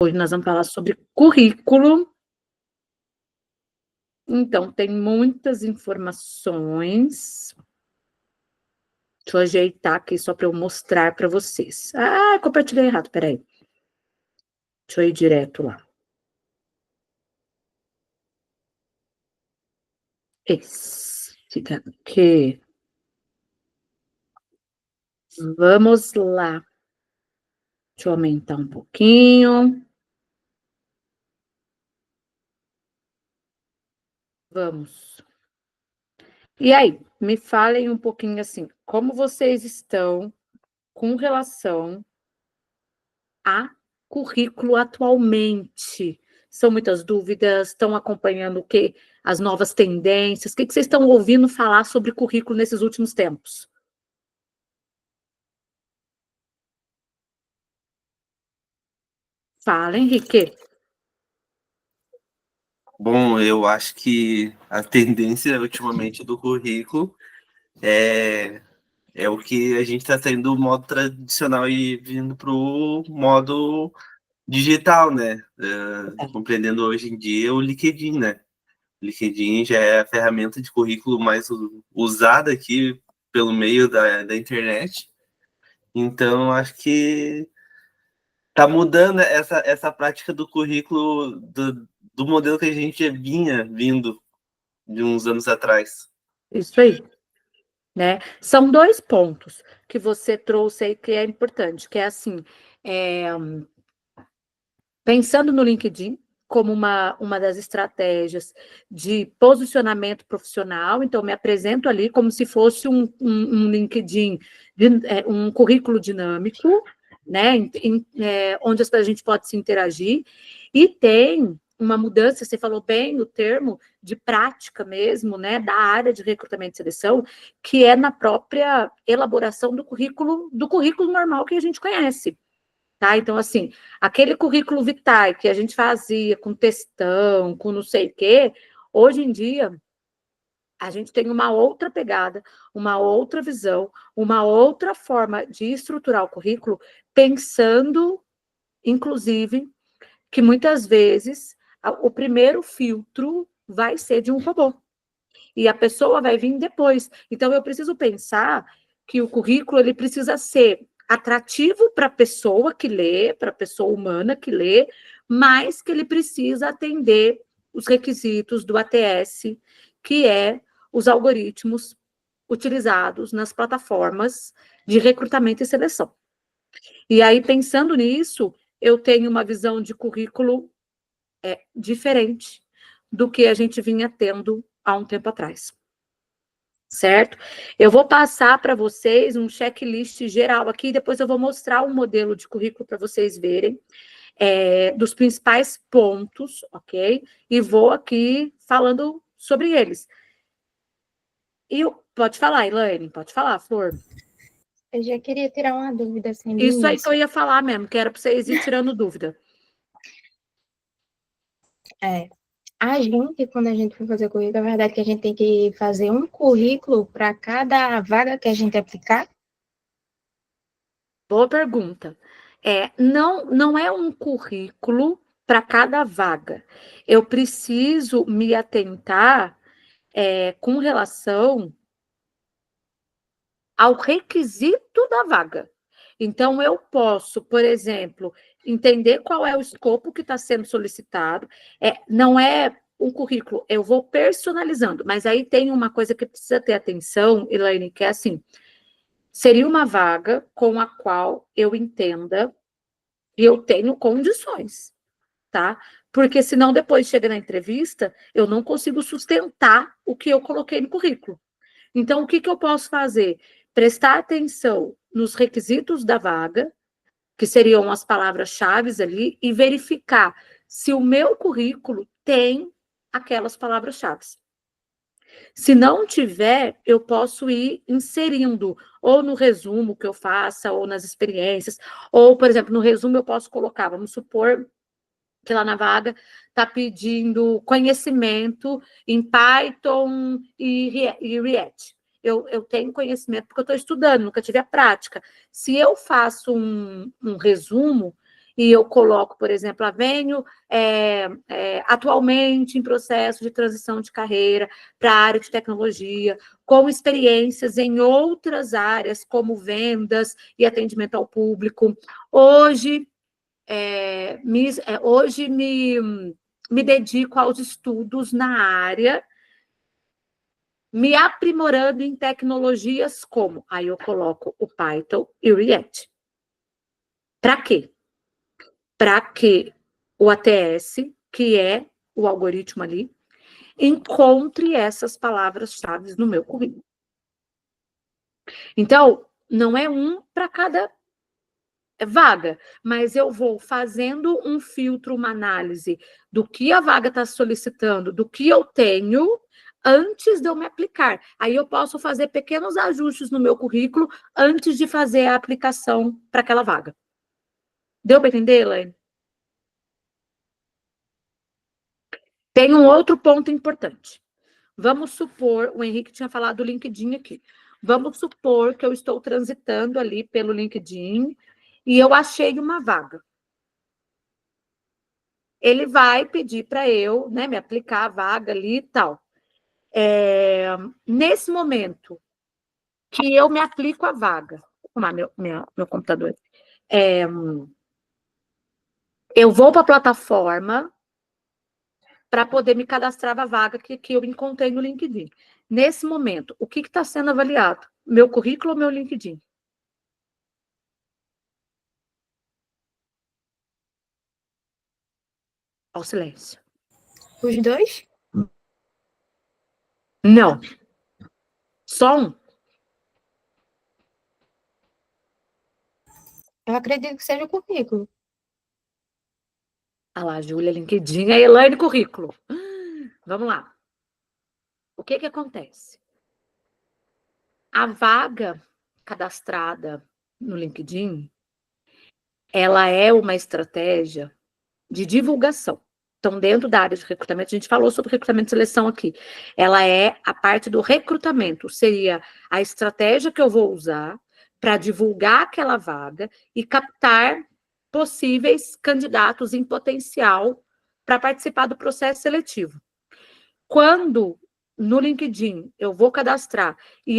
Hoje nós vamos falar sobre currículo. Então, tem muitas informações. Deixa eu ajeitar aqui só para eu mostrar para vocês. Ah, compartilhei errado, peraí. Deixa eu ir direto lá. Esse daqui. Vamos lá. Deixa eu aumentar um pouquinho. Vamos. E aí, me falem um pouquinho assim, como vocês estão com relação a currículo atualmente? São muitas dúvidas? Estão acompanhando o quê? As novas tendências? O que vocês estão ouvindo falar sobre currículo nesses últimos tempos? Fala, Henrique. Bom, eu acho que a tendência ultimamente do currículo é, é o que a gente está saindo do modo tradicional e vindo para o modo digital, né? Compreendendo hoje em dia o LinkedIn, né? O LinkedIn já é a ferramenta de currículo mais usada aqui pelo meio da internet. Então, acho que tá mudando essa prática do currículo do modelo que a gente vinha vindo de uns anos atrás. Isso aí, né? São dois pontos que você trouxe aí que é importante, que é assim, é, pensando no LinkedIn como uma das estratégias de posicionamento profissional, então me apresento ali como se fosse um LinkedIn, um currículo dinâmico, né, onde a gente pode se interagir, e tem uma mudança, você falou bem o termo, de prática mesmo, né, da área de recrutamento e seleção, que é na própria elaboração do currículo normal que a gente conhece. Tá? Então, assim, aquele currículo vitae que a gente fazia com textão, com não sei o quê, hoje em dia a gente tem uma outra pegada, uma outra visão, uma outra forma de estruturar o currículo, pensando, inclusive, que muitas vezes o primeiro filtro vai ser de um robô. E a pessoa vai vir depois. Então, eu preciso pensar que o currículo ele precisa ser atrativo para a pessoa que lê, para a pessoa humana que lê, mas que ele precisa atender os requisitos do ATS, que é os algoritmos utilizados nas plataformas de recrutamento e seleção. E aí, pensando nisso, eu tenho uma visão de currículo diferente do que a gente vinha tendo há um tempo atrás. Certo? Eu vou passar para vocês um checklist geral aqui, depois eu vou mostrar um modelo de currículo para vocês verem, dos principais pontos, ok? E vou aqui falando sobre eles. Pode falar, Elaine, pode falar, Flor. Eu já queria tirar uma dúvida assim do Isso aí início. que eu ia falar mesmo, que era para vocês ir tirando dúvida. A gente, quando a gente for fazer currículo, é verdade que a gente tem que fazer um currículo para cada vaga que a gente aplicar? Boa pergunta. Não é um currículo para cada vaga. Eu preciso me atentar com relação ao requisito da vaga. Então, eu posso, por exemplo, entender qual é o escopo que está sendo solicitado. Não é um currículo, eu vou personalizando, mas aí tem uma coisa que precisa ter atenção, Elaine, que é assim, seria uma vaga com a qual eu entenda e eu tenho condições, tá? Porque senão depois chega na entrevista, eu não consigo sustentar o que eu coloquei no currículo. Então, o que eu posso fazer? Prestar atenção nos requisitos da vaga, que seriam as palavras-chave ali, e verificar se o meu currículo tem aquelas palavras-chave. Se não tiver, eu posso ir inserindo, ou no resumo que eu faça, ou nas experiências, ou, por exemplo, no resumo eu posso colocar, vamos supor que lá na vaga está pedindo conhecimento em Python e React. Eu tenho conhecimento porque eu estou estudando, nunca tive a prática. Se eu faço um resumo, e eu coloco, por exemplo, venho atualmente em processo de transição de carreira para a área de tecnologia, com experiências em outras áreas, como vendas e atendimento ao público. Hoje me dedico aos estudos na área, me aprimorando em tecnologias como... Aí eu coloco o Python e o React. Para quê? Para que o ATS, que é o algoritmo ali, encontre essas palavras-chave no meu currículo. Então, não é um para cada vaga, mas eu vou fazendo um filtro, uma análise do que a vaga está solicitando, do que eu tenho, antes de eu me aplicar. Aí eu posso fazer pequenos ajustes no meu currículo antes de fazer a aplicação para aquela vaga. Deu para entender, Elaine? Tem um outro ponto importante. Vamos supor, o Henrique tinha falado do LinkedIn aqui. Vamos supor que eu estou transitando ali pelo LinkedIn e eu achei uma vaga. Ele vai pedir para eu, né, me aplicar a vaga ali e tal. Nesse momento que eu me aplico a vaga, vou tomar meu computador. Eu vou para a plataforma para poder me cadastrar na vaga que eu encontrei no LinkedIn. Nesse momento, o que está sendo avaliado? Meu currículo ou meu LinkedIn? Ao silêncio. Os dois? Não. Só um. Eu acredito que seja o currículo. Ah lá, Júlia, LinkedIn, a Elaine, currículo. Vamos lá. O que acontece? A vaga cadastrada no LinkedIn, ela é uma estratégia de divulgação. Então, dentro da área de recrutamento, a gente falou sobre recrutamento e seleção aqui. Ela é a parte do recrutamento, seria a estratégia que eu vou usar para divulgar aquela vaga e captar possíveis candidatos em potencial para participar do processo seletivo. Quando no LinkedIn eu vou cadastrar e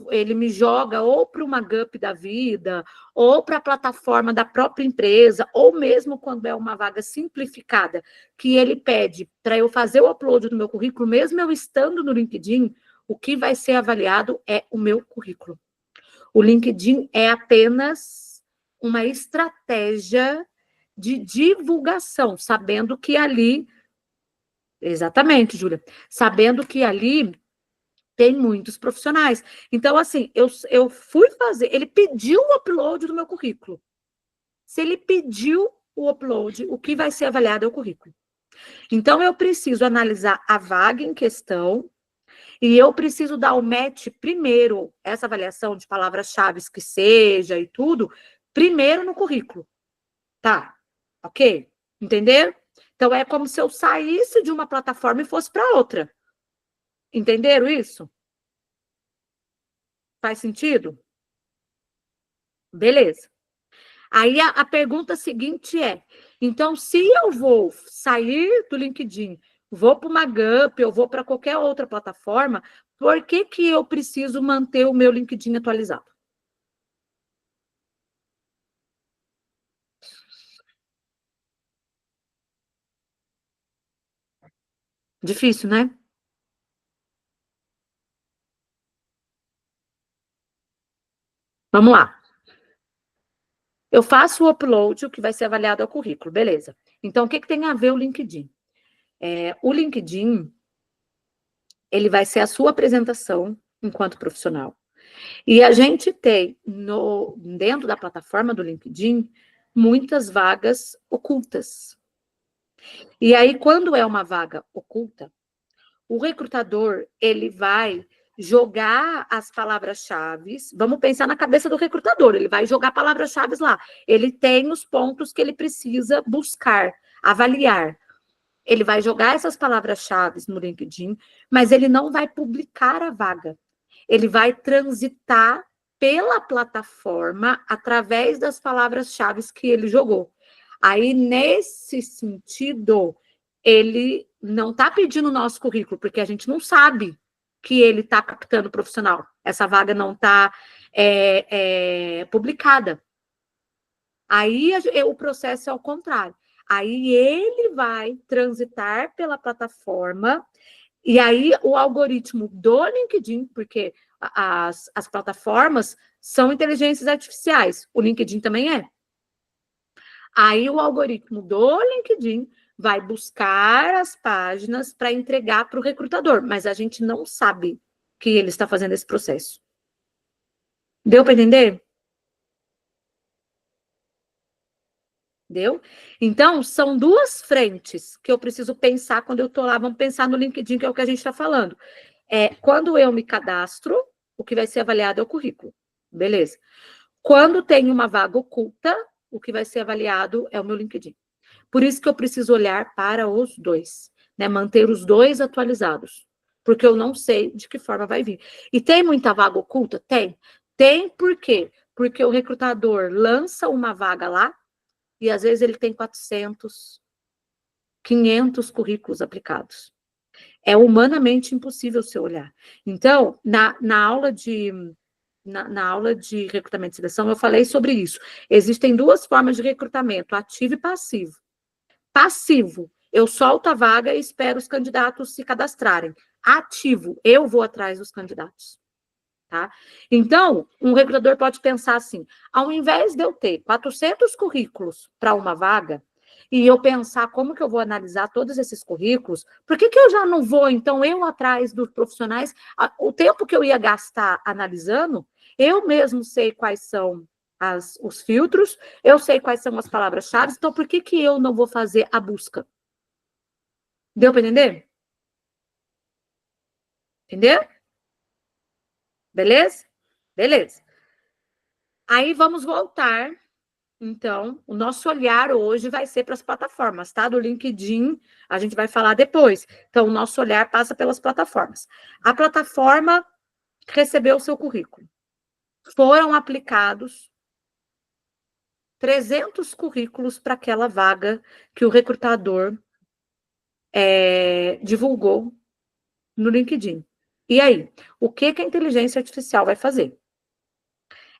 ele me joga ou para uma GUP da vida, ou para a plataforma da própria empresa, ou mesmo quando é uma vaga simplificada, que ele pede para eu fazer o upload do meu currículo, mesmo eu estando no LinkedIn, o que vai ser avaliado é o meu currículo. O LinkedIn é apenas uma estratégia de divulgação, sabendo que ali... Exatamente, Júlia. Sabendo que ali tem muitos profissionais. Então, assim, eu fui fazer... Ele pediu o upload do meu currículo. Se ele pediu o upload, o que vai ser avaliado é o currículo. Então, eu preciso analisar a vaga em questão e eu preciso dar o match primeiro, essa avaliação de palavras-chave que seja e tudo, primeiro no currículo. Tá? Ok? Entenderam? Então, é como se eu saísse de uma plataforma e fosse para outra. Entenderam isso? Faz sentido? Beleza. Aí a pergunta seguinte é, então, se eu vou sair do LinkedIn, vou para uma GUP, eu vou para qualquer outra plataforma, por que eu preciso manter o meu LinkedIn atualizado? Difícil, né? Vamos lá. Eu faço o upload, o que vai ser avaliado é o currículo, beleza. Então, o que tem a ver o LinkedIn? O LinkedIn, ele vai ser a sua apresentação enquanto profissional. E a gente tem, dentro da plataforma do LinkedIn, muitas vagas ocultas. E aí, quando é uma vaga oculta, o recrutador, ele vai jogar as palavras-chave. Vamos pensar na cabeça do recrutador, ele vai jogar palavras-chave lá. Ele tem os pontos que ele precisa buscar, avaliar. Ele vai jogar essas palavras-chave no LinkedIn, mas ele não vai publicar a vaga. Ele vai transitar pela plataforma através das palavras-chave que ele jogou. Aí, nesse sentido, ele não está pedindo o nosso currículo, porque a gente não sabe que ele está captando profissional. Essa vaga não está publicada. Aí o processo é ao contrário. Aí ele vai transitar pela plataforma, e aí o algoritmo do LinkedIn, porque as plataformas são inteligências artificiais, o LinkedIn também é. Aí o algoritmo do LinkedIn vai buscar as páginas para entregar para o recrutador, mas a gente não sabe que ele está fazendo esse processo. Deu para entender? Deu? Então, são duas frentes que eu preciso pensar quando eu estou lá. Vamos pensar no LinkedIn, que é o que a gente está falando. Quando eu me cadastro, o que vai ser avaliado é o currículo. Beleza. Quando tem uma vaga oculta, o que vai ser avaliado é o meu LinkedIn. Por isso que eu preciso olhar para os dois, né? Manter os dois atualizados, porque eu não sei de que forma vai vir. E tem muita vaga oculta? Tem. Tem por quê? Porque o recrutador lança uma vaga lá e às vezes ele tem 400, 500 currículos aplicados. É humanamente impossível você olhar. Então, na aula de recrutamento e seleção, eu falei sobre isso. Existem duas formas de recrutamento, ativo e passivo. Passivo, eu solto a vaga e espero os candidatos se cadastrarem. Ativo, eu vou atrás dos candidatos. Tá? Então, um recrutador pode pensar assim, ao invés de eu ter 400 currículos para uma vaga, e eu pensar como que eu vou analisar todos esses currículos, por que eu já não vou, então, eu atrás dos profissionais, o tempo que eu ia gastar analisando, eu mesmo sei quais são os filtros, eu sei quais são as palavras-chave, então por que eu não vou fazer a busca? Deu para entender? Entendeu? Beleza? Beleza. Aí vamos voltar. Então, o nosso olhar hoje vai ser para as plataformas, tá? Do LinkedIn, a gente vai falar depois. Então, o nosso olhar passa pelas plataformas. A plataforma recebeu o seu currículo. Foram aplicados 300 currículos para aquela vaga que o recrutador divulgou no LinkedIn. E aí, o que a inteligência artificial vai fazer?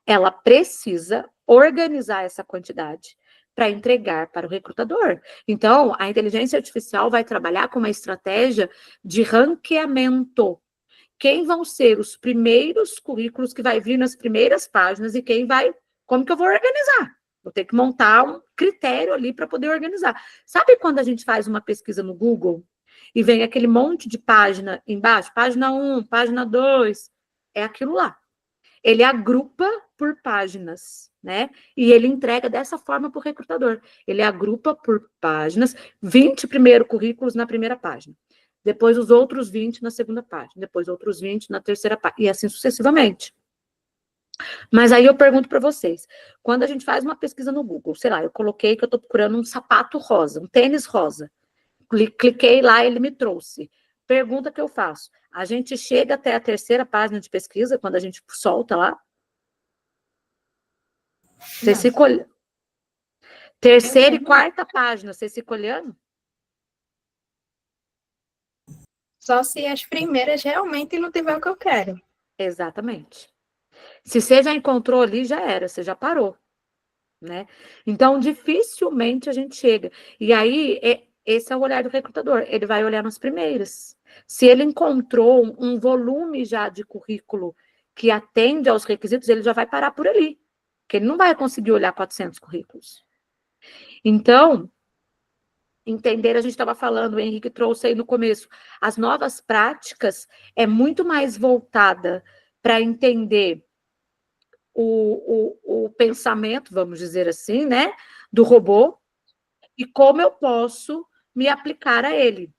Ela precisa organizar essa quantidade para entregar para o recrutador. Então, a inteligência artificial vai trabalhar com uma estratégia de ranqueamento. Quem vão ser os primeiros currículos que vai vir nas primeiras páginas e quem vai... Como que eu vou organizar? Vou ter que montar um critério ali para poder organizar. Sabe quando a gente faz uma pesquisa no Google e vem aquele monte de página embaixo? Página 1, página 2. É aquilo lá. Ele agrupa por páginas, né? E ele entrega dessa forma para o recrutador. Ele agrupa por páginas, 20 primeiros currículos na primeira página, depois os outros 20 na segunda página, depois outros 20 na terceira página, e assim sucessivamente. Mas aí eu pergunto para vocês, quando a gente faz uma pesquisa no Google, sei lá, eu coloquei que eu estou procurando um sapato rosa, um tênis rosa, cliquei lá, ele me trouxe. Pergunta que eu faço, a gente chega até a terceira página de pesquisa, quando a gente solta lá? Você fica olhando. Terceira e quarta página, você fica olhando? Só se as primeiras realmente não tiver o que eu quero. Exatamente. Se você já encontrou ali, já era, você já parou, né? Então, dificilmente a gente chega. E aí, esse é o olhar do recrutador, ele vai olhar nas primeiras. Se ele encontrou um volume já de currículo que atende aos requisitos, ele já vai parar por ali, porque ele não vai conseguir olhar 400 currículos. Então, entender, a gente estava falando, o Henrique trouxe aí no começo, as novas práticas é muito mais voltada para entender o pensamento, vamos dizer assim, né, do robô, e como eu posso me aplicar a ele.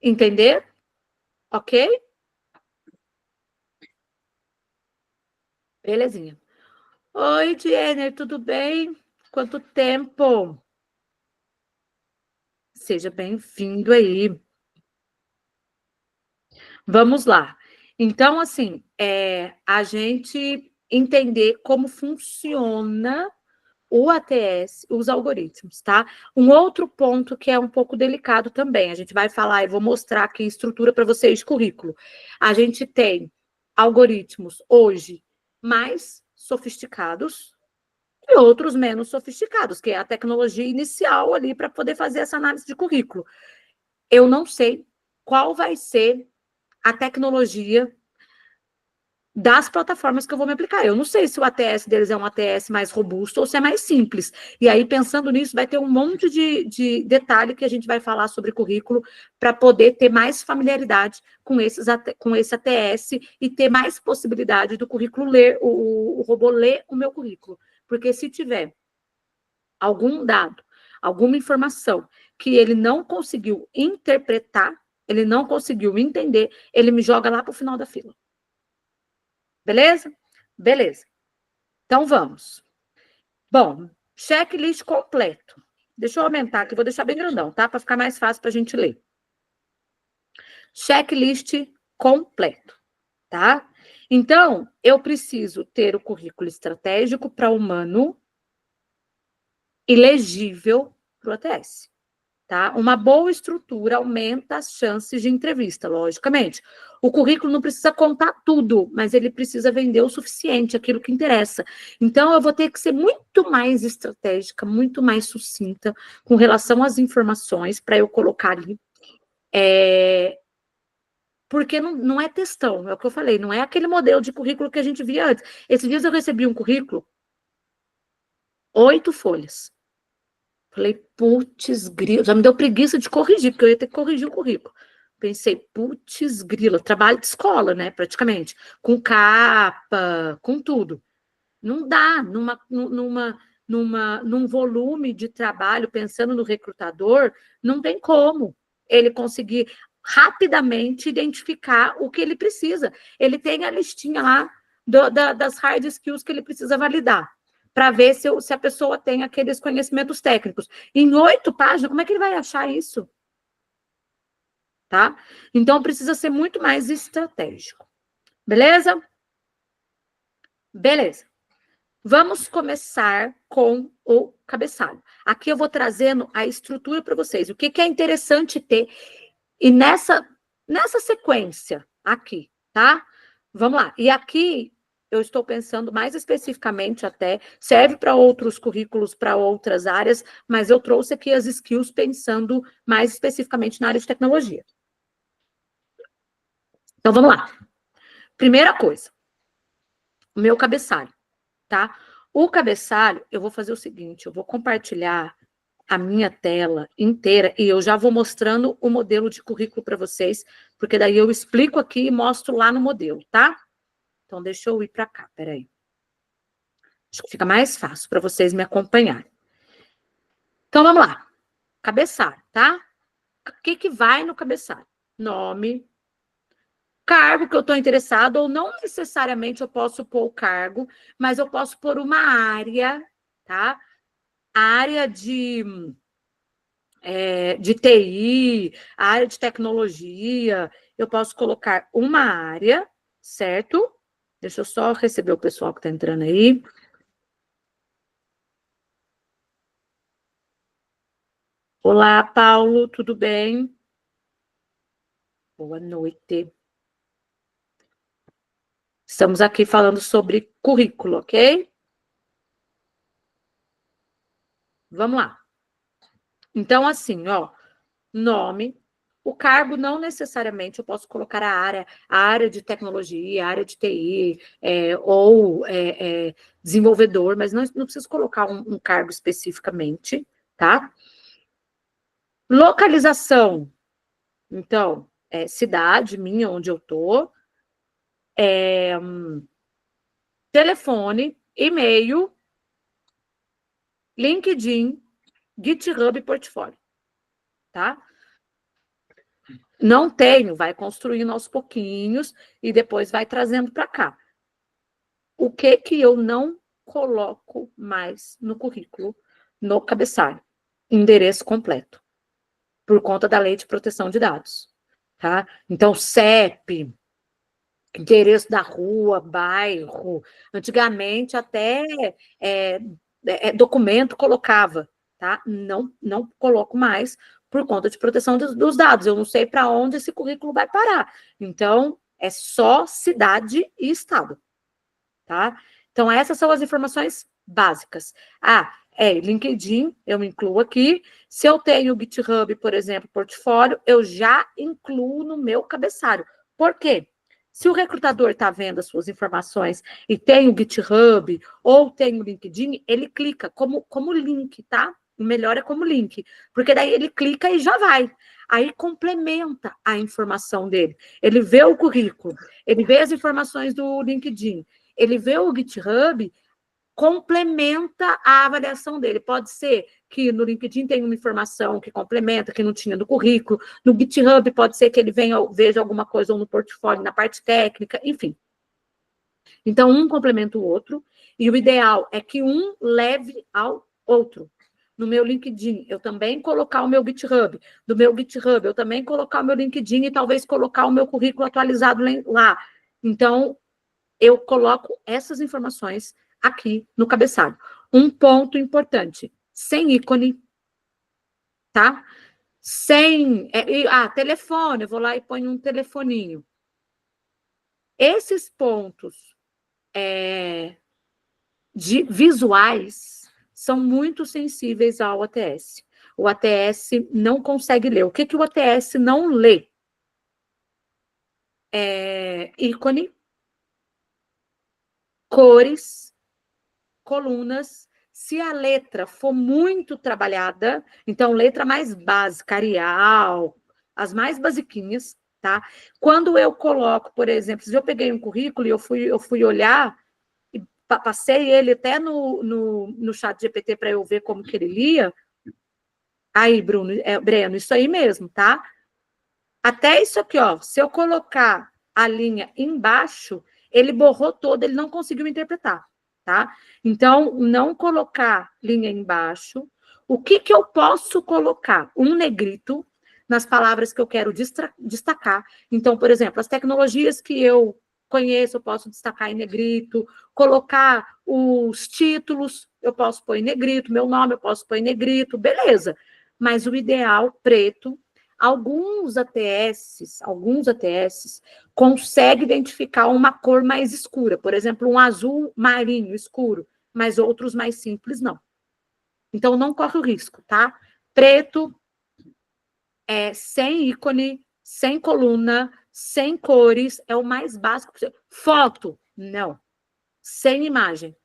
Entender? Ok? Belezinha. Oi, Jenner, tudo bem? Quanto tempo? Seja bem-vindo aí. Vamos lá. Então, assim, a gente entender como funciona o ATS, os algoritmos, tá? Um outro ponto que é um pouco delicado também, a gente vai falar, eu vou mostrar aqui estrutura para vocês de currículo. A gente tem algoritmos hoje mais sofisticados e outros menos sofisticados, que é a tecnologia inicial ali para poder fazer essa análise de currículo. Eu não sei qual vai ser a tecnologia das plataformas que eu vou me aplicar. Eu não sei se o ATS deles é um ATS mais robusto ou se é mais simples. E aí, pensando nisso, vai ter um monte de detalhe que a gente vai falar sobre currículo para poder ter mais familiaridade com esse ATS e ter mais possibilidade do currículo ler, o robô ler o meu currículo. Porque se tiver algum dado, alguma informação que ele não conseguiu interpretar, ele não conseguiu entender, ele me joga lá para o final da fila. Beleza? Beleza. Então, vamos. Bom, checklist completo. Deixa eu aumentar aqui, vou deixar bem grandão, tá? Para ficar mais fácil para a gente ler. Checklist completo, tá? Então, eu preciso ter o currículo estratégico para humano e legível para o ATS. Tá? Uma boa estrutura aumenta as chances de entrevista, logicamente. O currículo não precisa contar tudo, mas ele precisa vender o suficiente, aquilo que interessa. Então, eu vou ter que ser muito mais estratégica, muito mais sucinta com relação às informações para eu colocar ali. Porque não é textão, é o que eu falei, não é aquele modelo de currículo que a gente via antes. Esses dias eu recebi um currículo, 8 folhas. Falei, putz, grila. Já me deu preguiça de corrigir, porque eu ia ter que corrigir o currículo. Pensei, putz, grila. Trabalho de escola, né, praticamente. Com capa, com tudo. Não dá num volume de trabalho, pensando no recrutador, não tem como ele conseguir rapidamente identificar o que ele precisa. Ele tem a listinha lá das hard skills que ele precisa validar, para ver se a pessoa tem aqueles conhecimentos técnicos. Em 8 páginas, como é que ele vai achar isso? Tá? Então, precisa ser muito mais estratégico. Beleza? Beleza. Vamos começar com o cabeçalho. Aqui eu vou trazendo a estrutura para vocês. O que é interessante ter e nessa sequência aqui, tá? Vamos lá. E aqui eu estou pensando mais especificamente até, serve para outros currículos, para outras áreas, mas eu trouxe aqui as skills pensando mais especificamente na área de tecnologia. Então, vamos lá. Primeira coisa, o meu cabeçalho, tá? O cabeçalho, eu vou fazer o seguinte, eu vou compartilhar a minha tela inteira e eu já vou mostrando o modelo de currículo para vocês, porque daí eu explico aqui e mostro lá no modelo, tá? Então, deixa eu ir para cá, peraí. Acho que fica mais fácil para vocês me acompanharem. Então, vamos lá. Cabeçalho, tá? O que vai no cabeçalho? Nome, cargo que eu estou interessado, ou não necessariamente eu posso pôr o cargo, mas eu posso pôr uma área, tá? Área de TI, área de tecnologia, eu posso colocar uma área, certo? Deixa eu só receber o pessoal que está entrando aí. Olá, Paulo, tudo bem? Boa noite. Estamos aqui falando sobre currículo, ok? Vamos lá. Então, assim, ó, nome, o cargo não necessariamente eu posso colocar a área de tecnologia, a área de TI, ou desenvolvedor, mas não preciso colocar um cargo especificamente, tá? Localização, então, cidade minha, onde eu tô, telefone, e-mail, LinkedIn, GitHub e portfólio, tá? Não tenho, vai construindo aos pouquinhos e depois vai trazendo para cá. O que eu não coloco mais no currículo, no cabeçalho? Endereço completo, por conta da Lei de Proteção de Dados, tá? Então, CEP, endereço da rua, bairro. Antigamente, até documento colocava, tá? Não coloco mais por conta de proteção dos dados. Eu não sei para onde esse currículo vai parar. Então, é só cidade e estado, tá? Então, essas são as informações básicas. LinkedIn, eu me incluo aqui. Se eu tenho GitHub, por exemplo, portfólio, eu já incluo no meu cabeçalho. Por quê? Se o recrutador está vendo as suas informações e tem o GitHub ou tem o LinkedIn, ele clica como link, tá? O melhor é como link, porque daí ele clica e já vai. Aí complementa a informação dele. Ele vê o currículo, ele vê as informações do LinkedIn, ele vê o GitHub, complementa a avaliação dele. Pode ser que no LinkedIn tenha uma informação que complementa, que não tinha no currículo. No GitHub pode ser que ele veja alguma coisa ou no portfólio, na parte técnica, enfim. Então, um complementa o outro, e o ideal é que um leve ao outro. No meu LinkedIn, eu também colocar o meu GitHub. Do meu GitHub, eu também colocar o meu LinkedIn e talvez colocar o meu currículo atualizado lá. Então, eu coloco essas informações aqui no cabeçalho. Um ponto importante, sem ícone, tá? Sem... telefone, eu vou lá e ponho um telefoninho. Esses pontos visuais são muito sensíveis ao ATS. O ATS não consegue ler. O que o ATS não lê? Ícone, cores, colunas. Se a letra for muito trabalhada, então letra mais básica, Arial, as mais basiquinhas, tá? Quando eu coloco, por exemplo, se eu peguei um currículo e eu fui olhar, e passei ele até no chat GPT para eu ver como que ele lia. Aí, Breno, isso aí mesmo, tá? Até isso aqui, ó, se eu colocar a linha embaixo, ele borrou todo, ele não conseguiu interpretar, tá? Então, não colocar linha embaixo. O que eu posso colocar? Um negrito nas palavras que eu quero destacar. Então, por exemplo, as tecnologias que eu conheço, eu posso destacar em negrito. Colocar os títulos, eu posso pôr em negrito. Meu nome, eu posso pôr em negrito. Beleza. Mas o ideal, preto. Alguns ATS conseguem identificar uma cor mais escura, por exemplo, um azul marinho escuro, mas outros mais simples não. Então, não corre o risco, tá? Preto, sem ícone, sem coluna, sem cores, é o mais básico possível. Foto, não. Sem imagem,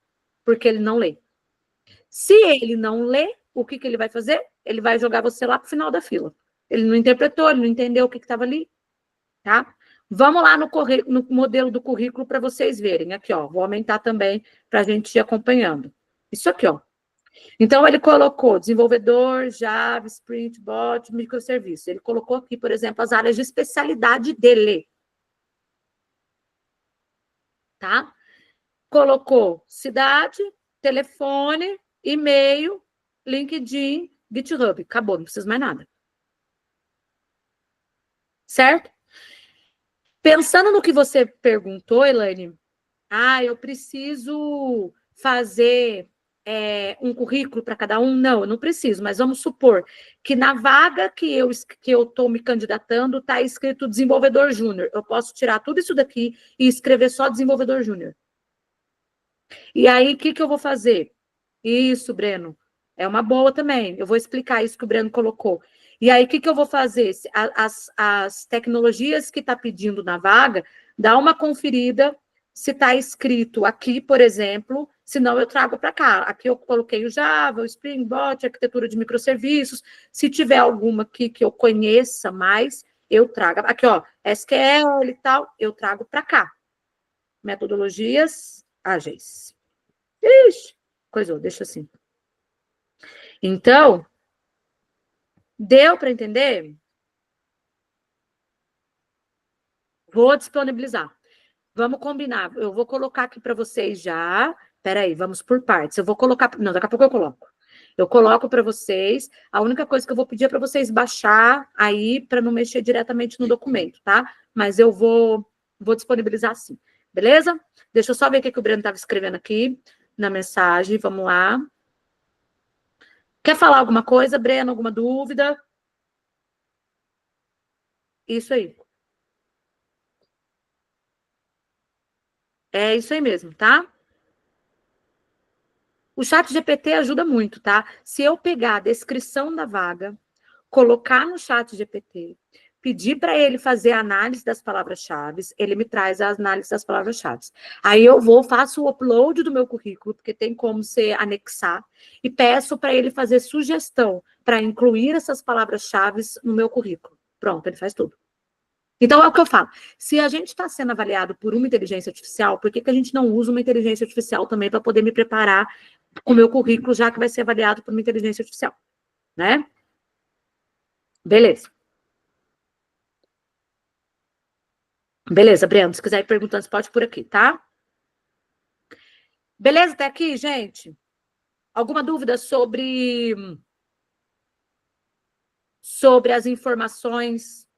porque ele não lê. Se ele não lê, o que ele vai fazer? Ele vai jogar você lá para o final da fila. Ele não interpretou, ele não entendeu o que estava ali, tá? Vamos lá no modelo do currículo para vocês verem. Aqui, ó, vou aumentar também para a gente ir acompanhando. Isso aqui, ó. Então, ele colocou desenvolvedor, Java, Spring, Bot, microserviço. Ele colocou aqui, por exemplo, as áreas de especialidade dele. Tá? Colocou cidade, telefone, e-mail, LinkedIn, GitHub. Acabou, não precisa mais nada. Certo? Pensando no que você perguntou, Elaine, eu preciso fazer um currículo para cada um? Não, eu não preciso, mas vamos supor que na vaga que eu estou me candidatando está escrito desenvolvedor júnior. Eu posso tirar tudo isso daqui e escrever só desenvolvedor júnior. E aí, o que eu vou fazer? Isso, Breno, é uma boa também. Eu vou explicar isso que o Breno colocou. E aí, o que eu vou fazer? As tecnologias que está pedindo na vaga, dá uma conferida se está escrito aqui, por exemplo, senão eu trago para cá. Aqui eu coloquei o Java, o Spring Boot, arquitetura de microserviços. Se tiver alguma aqui que eu conheça mais, eu trago. Aqui, ó, SQL e tal, eu trago para cá. Metodologias ágeis. Ixi, coisou, deixa assim. Então, deu para entender? Vou disponibilizar. Vamos combinar. Eu vou colocar aqui para vocês já. Peraí, vamos por partes. Eu vou colocar... Não, daqui a pouco eu coloco. Eu coloco para vocês. A única coisa que eu vou pedir é para vocês baixar aí, para não mexer diretamente no documento, tá? Mas eu vou Vou disponibilizar sim, beleza? Deixa eu só ver o que o Breno estava escrevendo aqui na mensagem, vamos lá. Quer falar alguma coisa, Breno? Alguma dúvida? Isso aí. É isso aí mesmo, tá? O chat GPT ajuda muito, tá? Se eu pegar a descrição da vaga, colocar no chat GPT, pedir para ele fazer a análise das palavras-chave, ele me traz a análise das palavras-chave. Aí eu vou, faço o upload do meu currículo, porque tem como você anexar, e peço para ele fazer sugestão para incluir essas palavras-chave no meu currículo. Pronto, ele faz tudo. Então, é o que eu falo. Se a gente está sendo avaliado por uma inteligência artificial, por que a gente não usa uma inteligência artificial também para poder me preparar com o meu currículo, já que vai ser avaliado por uma inteligência artificial, né? Beleza. Beleza, Breno, se quiser ir perguntando, você pode ir por aqui, tá? Beleza até aqui, gente? Alguma dúvida sobre as informações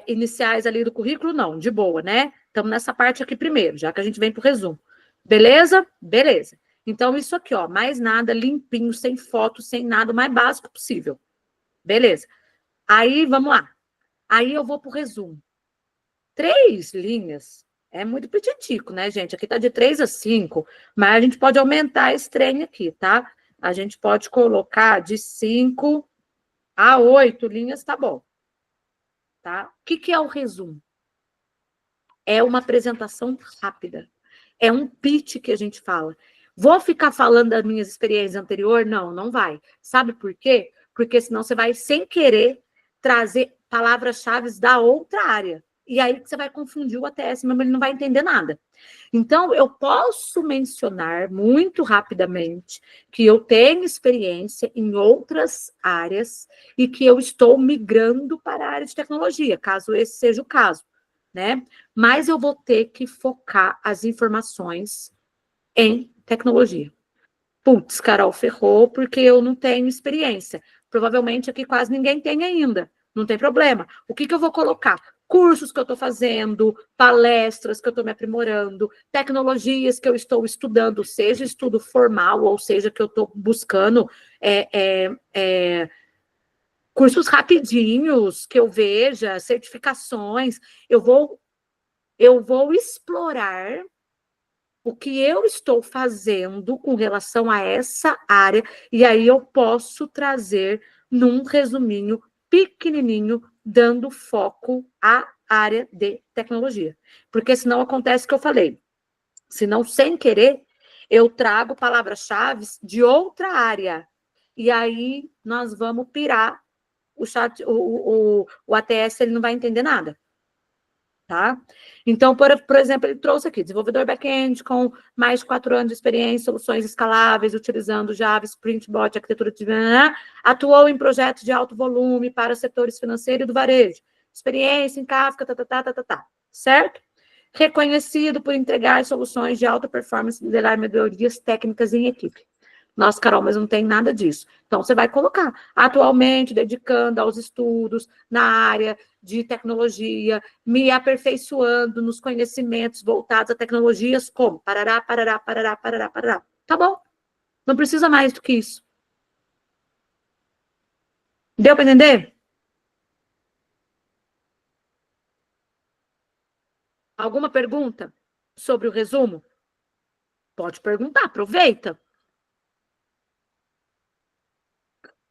iniciais ali do currículo? Não, de boa, né? Estamos nessa parte aqui primeiro, já que a gente vem para o resumo. Beleza? Beleza. Então, isso aqui, ó, mais nada, limpinho, sem foto, sem nada, o mais básico possível. Beleza. Aí, vamos lá. Aí eu vou para o resumo. 3 linhas é muito petitico, né, gente? Aqui tá de 3 a 5, mas a gente pode aumentar esse trem aqui, tá? A gente pode colocar de 5 a 8 linhas, tá bom. Tá? O que é o resumo? É uma apresentação rápida. É um pitch que a gente fala. Vou ficar falando das minhas experiências anteriores? Não, não vai. Sabe por quê? Porque senão você vai, sem querer, trazer palavras-chave da outra área. E aí você vai confundir o ATS, mas ele não vai entender nada. Então, eu posso mencionar muito rapidamente que eu tenho experiência em outras áreas e que eu estou migrando para a área de tecnologia, caso esse seja o caso, né? Mas eu vou ter que focar as informações em tecnologia. Putz, Carol, ferrou porque eu não tenho experiência. Provavelmente aqui quase ninguém tem ainda. Não tem problema. O que eu vou colocar? Cursos que eu estou fazendo, palestras que eu estou me aprimorando, tecnologias que eu estou estudando, seja estudo formal, ou seja, que eu estou buscando cursos rapidinhos, que eu veja, certificações. Eu vou explorar o que eu estou fazendo com relação a essa área, e aí eu posso trazer num resuminho pequenininho, dando foco à área de tecnologia. Porque senão acontece o que eu falei. Senão, sem querer, eu trago palavras-chave de outra área. E aí nós vamos pirar o chat, o ATS, ele não vai entender nada. Tá? Então, por exemplo, ele trouxe aqui, desenvolvedor back-end com mais de 4 anos de experiência, soluções escaláveis, utilizando Java, Spring Boot, arquitetura de... atuou em projetos de alto volume para setores financeiro e do varejo, experiência em Kafka, certo? Reconhecido por entregar soluções de alta performance e liderar melhorias técnicas em equipe. Nossa, Carol, mas não tem nada disso. Então, você vai colocar, atualmente, dedicando aos estudos na área de tecnologia, me aperfeiçoando nos conhecimentos voltados a tecnologias como parará, parará, parará, parará, parará. Tá bom. Não precisa mais do que isso. Deu para entender? Alguma pergunta sobre o resumo? Pode perguntar, aproveita.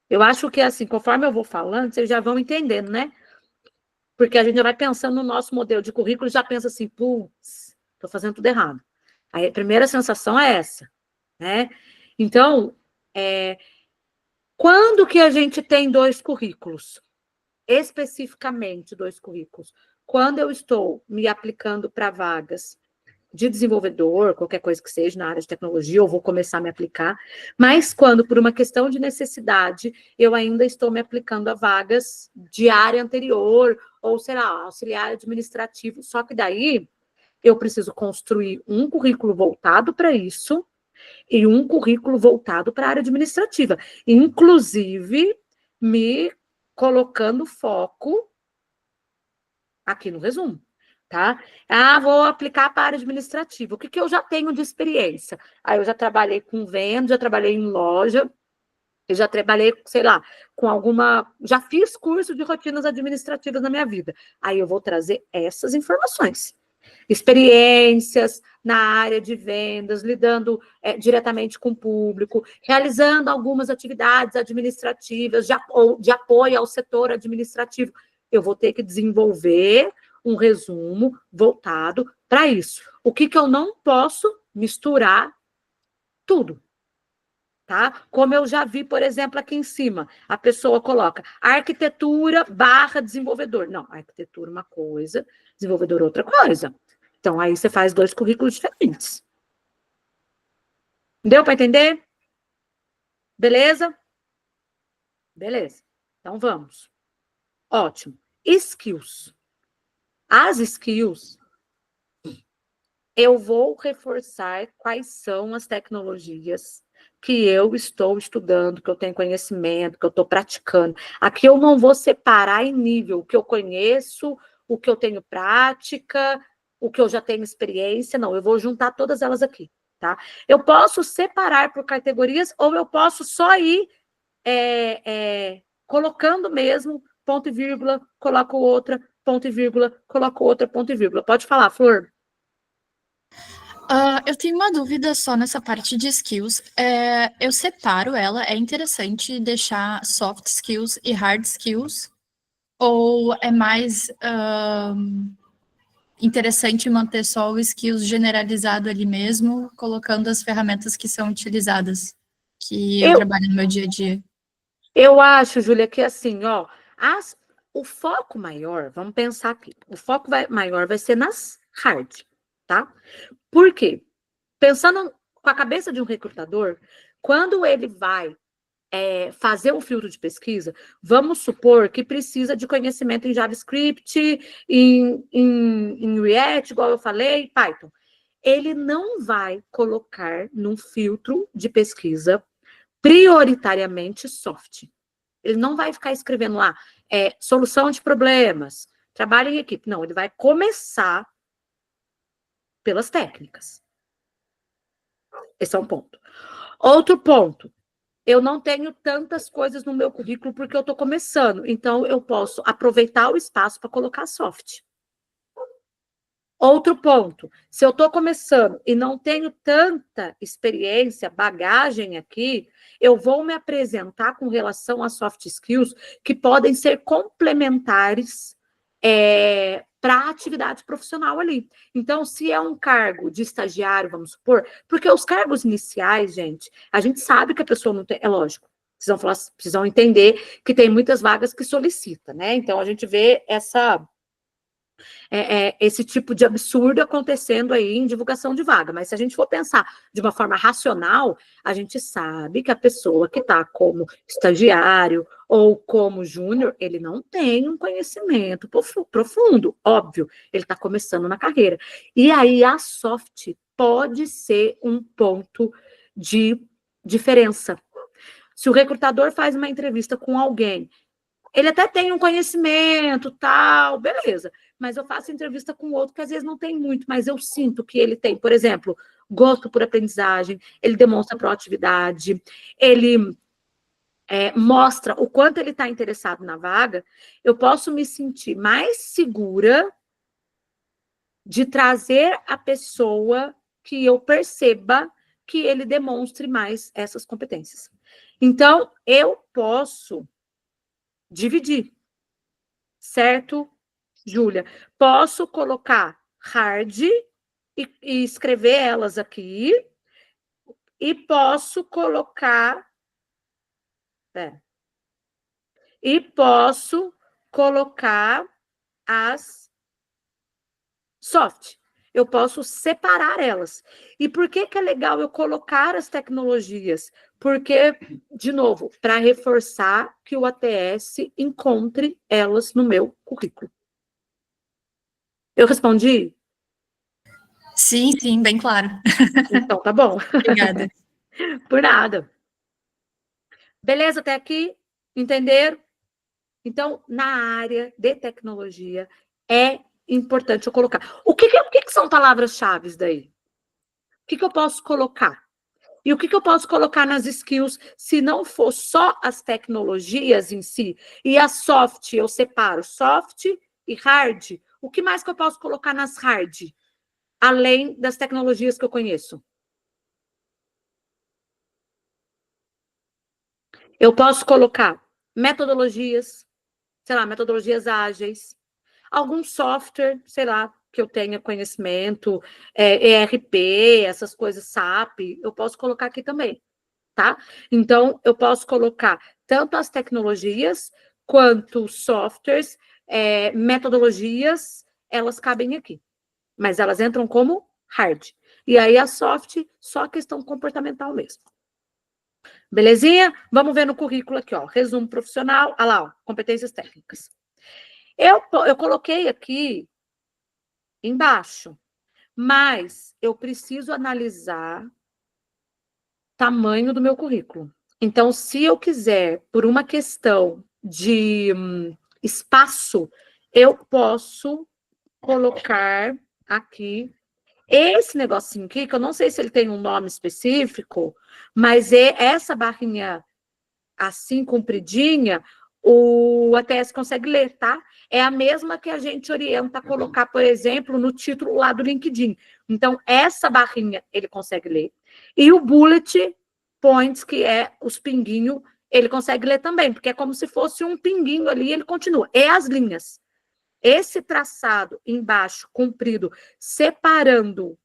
Eu acho que, assim, conforme eu vou falando, vocês já vão entendendo, né? Porque a gente já vai pensando no nosso modelo de currículo e já pensa assim, putz, estou fazendo tudo errado. Aí a primeira sensação é essa, né? Então, quando que a gente tem 2 currículos? Especificamente 2 currículos. Quando eu estou me aplicando para vagas de desenvolvedor, qualquer coisa que seja na área de tecnologia, eu vou começar a me aplicar, mas quando, por uma questão de necessidade, eu ainda estou me aplicando a vagas de área anterior, ou, sei lá, auxiliar administrativo, só que daí eu preciso construir um currículo voltado para isso e um currículo voltado para a área administrativa, inclusive me colocando foco aqui no resumo. tá? Ah, vou aplicar para a área administrativa. O que que eu já tenho de experiência? Aí eu já trabalhei com venda, já trabalhei em loja, eu já trabalhei, sei lá, com alguma... Já fiz curso de rotinas administrativas na minha vida. Aí eu vou trazer essas informações. Experiências na área de vendas, lidando diretamente com o público, realizando algumas atividades administrativas de apoio ao setor administrativo. Eu vou ter que desenvolver um resumo voltado para isso. O que eu não posso misturar tudo. Tá? Como eu já vi, por exemplo, aqui em cima, a pessoa coloca arquitetura / desenvolvedor. Não, arquitetura uma coisa, desenvolvedor outra coisa. Então, aí você faz 2 currículos diferentes. Deu para entender? Beleza? Beleza. Então, vamos. Ótimo. Skills. As skills, eu vou reforçar quais são as tecnologias que eu estou estudando, que eu tenho conhecimento, que eu estou praticando. Aqui eu não vou separar em nível o que eu conheço, o que eu tenho prática, o que eu já tenho experiência, não, eu vou juntar todas elas aqui, tá? Eu posso separar por categorias ou eu posso só ir colocando mesmo, ponto e vírgula, coloco outra, ponto e vírgula, coloco outra, ponto e vírgula. Pode falar, Flor. Eu tenho uma dúvida só nessa parte de skills. Eu separo ela, é interessante deixar soft skills e hard skills? Ou é mais interessante manter só o skills generalizado ali mesmo, colocando as ferramentas que são utilizadas, que eu trabalho no meu dia a dia? Eu acho, Júlia, que assim, ó, o foco maior, vamos pensar aqui, o foco maior vai ser nas hard, tá? Por quê? Pensando com a cabeça de um recrutador, quando ele vai fazer um filtro de pesquisa, vamos supor que precisa de conhecimento em JavaScript, em React, igual eu falei, Python. Ele não vai colocar num filtro de pesquisa prioritariamente soft. Ele não vai ficar escrevendo lá solução de problemas, trabalho em equipe. Não, ele vai começar pelas técnicas. Esse é um ponto. Outro ponto, eu não tenho tantas coisas no meu currículo porque eu estou começando, então eu posso aproveitar o espaço para colocar soft. Outro ponto, se eu estou começando e não tenho tanta experiência, bagagem aqui, eu vou me apresentar com relação a soft skills que podem ser complementares para a atividade profissional ali. Então, se é um cargo de estagiário, vamos supor, porque os cargos iniciais, gente, a gente sabe que a pessoa não tem, é lógico, precisam entender que tem muitas vagas que solicita, né? Então, a gente vê esse tipo de absurdo acontecendo aí em divulgação de vaga. Mas se a gente for pensar de uma forma racional, a gente sabe que a pessoa que está como estagiário ou como júnior, ele não tem um conhecimento profundo, óbvio, ele está começando na carreira. E aí a soft pode ser um ponto de diferença. Se o recrutador faz uma entrevista com alguém, ele até tem um conhecimento, tal, beleza. Mas eu faço entrevista com outro que às vezes não tem muito, mas eu sinto que ele tem, por exemplo, gosto por aprendizagem, ele demonstra proatividade, ele mostra o quanto ele está interessado na vaga, eu posso me sentir mais segura de trazer a pessoa que eu perceba que ele demonstre mais essas competências. Então, eu posso dividir, certo, Júlia? Posso colocar hard e escrever elas aqui, e posso colocar... E posso colocar as soft. Eu posso separar elas. E por que é legal eu colocar as tecnologias? Porque, de novo, para reforçar que o ATS encontre elas no meu currículo. Eu respondi? Sim, sim, bem claro. Então, tá bom. Obrigada. Por nada. Beleza até aqui? Entenderam? Então, na área de tecnologia, é importante eu colocar? O que são palavras-chave daí? O que eu posso colocar? E o que eu posso colocar nas skills se não for só as tecnologias em si? E a soft, eu separo soft e hard. O que mais que eu posso colocar nas hard? Além das tecnologias que eu conheço. Eu posso colocar metodologias, sei lá, metodologias ágeis, algum software, sei lá, que eu tenha conhecimento, ERP, essas coisas, SAP, eu posso colocar aqui também, tá? Então, eu posso colocar tanto as tecnologias, quanto softwares, metodologias, elas cabem aqui. Mas elas entram como hard. E aí a soft, só questão comportamental mesmo. Belezinha? Vamos ver no currículo aqui, ó. Resumo profissional. Olha lá, ó, competências técnicas. Eu coloquei aqui embaixo, mas eu preciso analisar o tamanho do meu currículo. Então, se eu quiser, por uma questão de espaço, eu posso colocar aqui esse negocinho aqui, que eu não sei se ele tem um nome específico, mas essa barrinha assim, compridinha, o ATS consegue ler, tá? É a mesma que a gente orienta a colocar, por exemplo, no título lá do LinkedIn. Então, essa barrinha ele consegue ler. E o bullet points, que é os pinguinhos, ele consegue ler também, porque é como se fosse um pinguinho ali, ele continua. E as linhas. Esse traçado embaixo, comprido, separando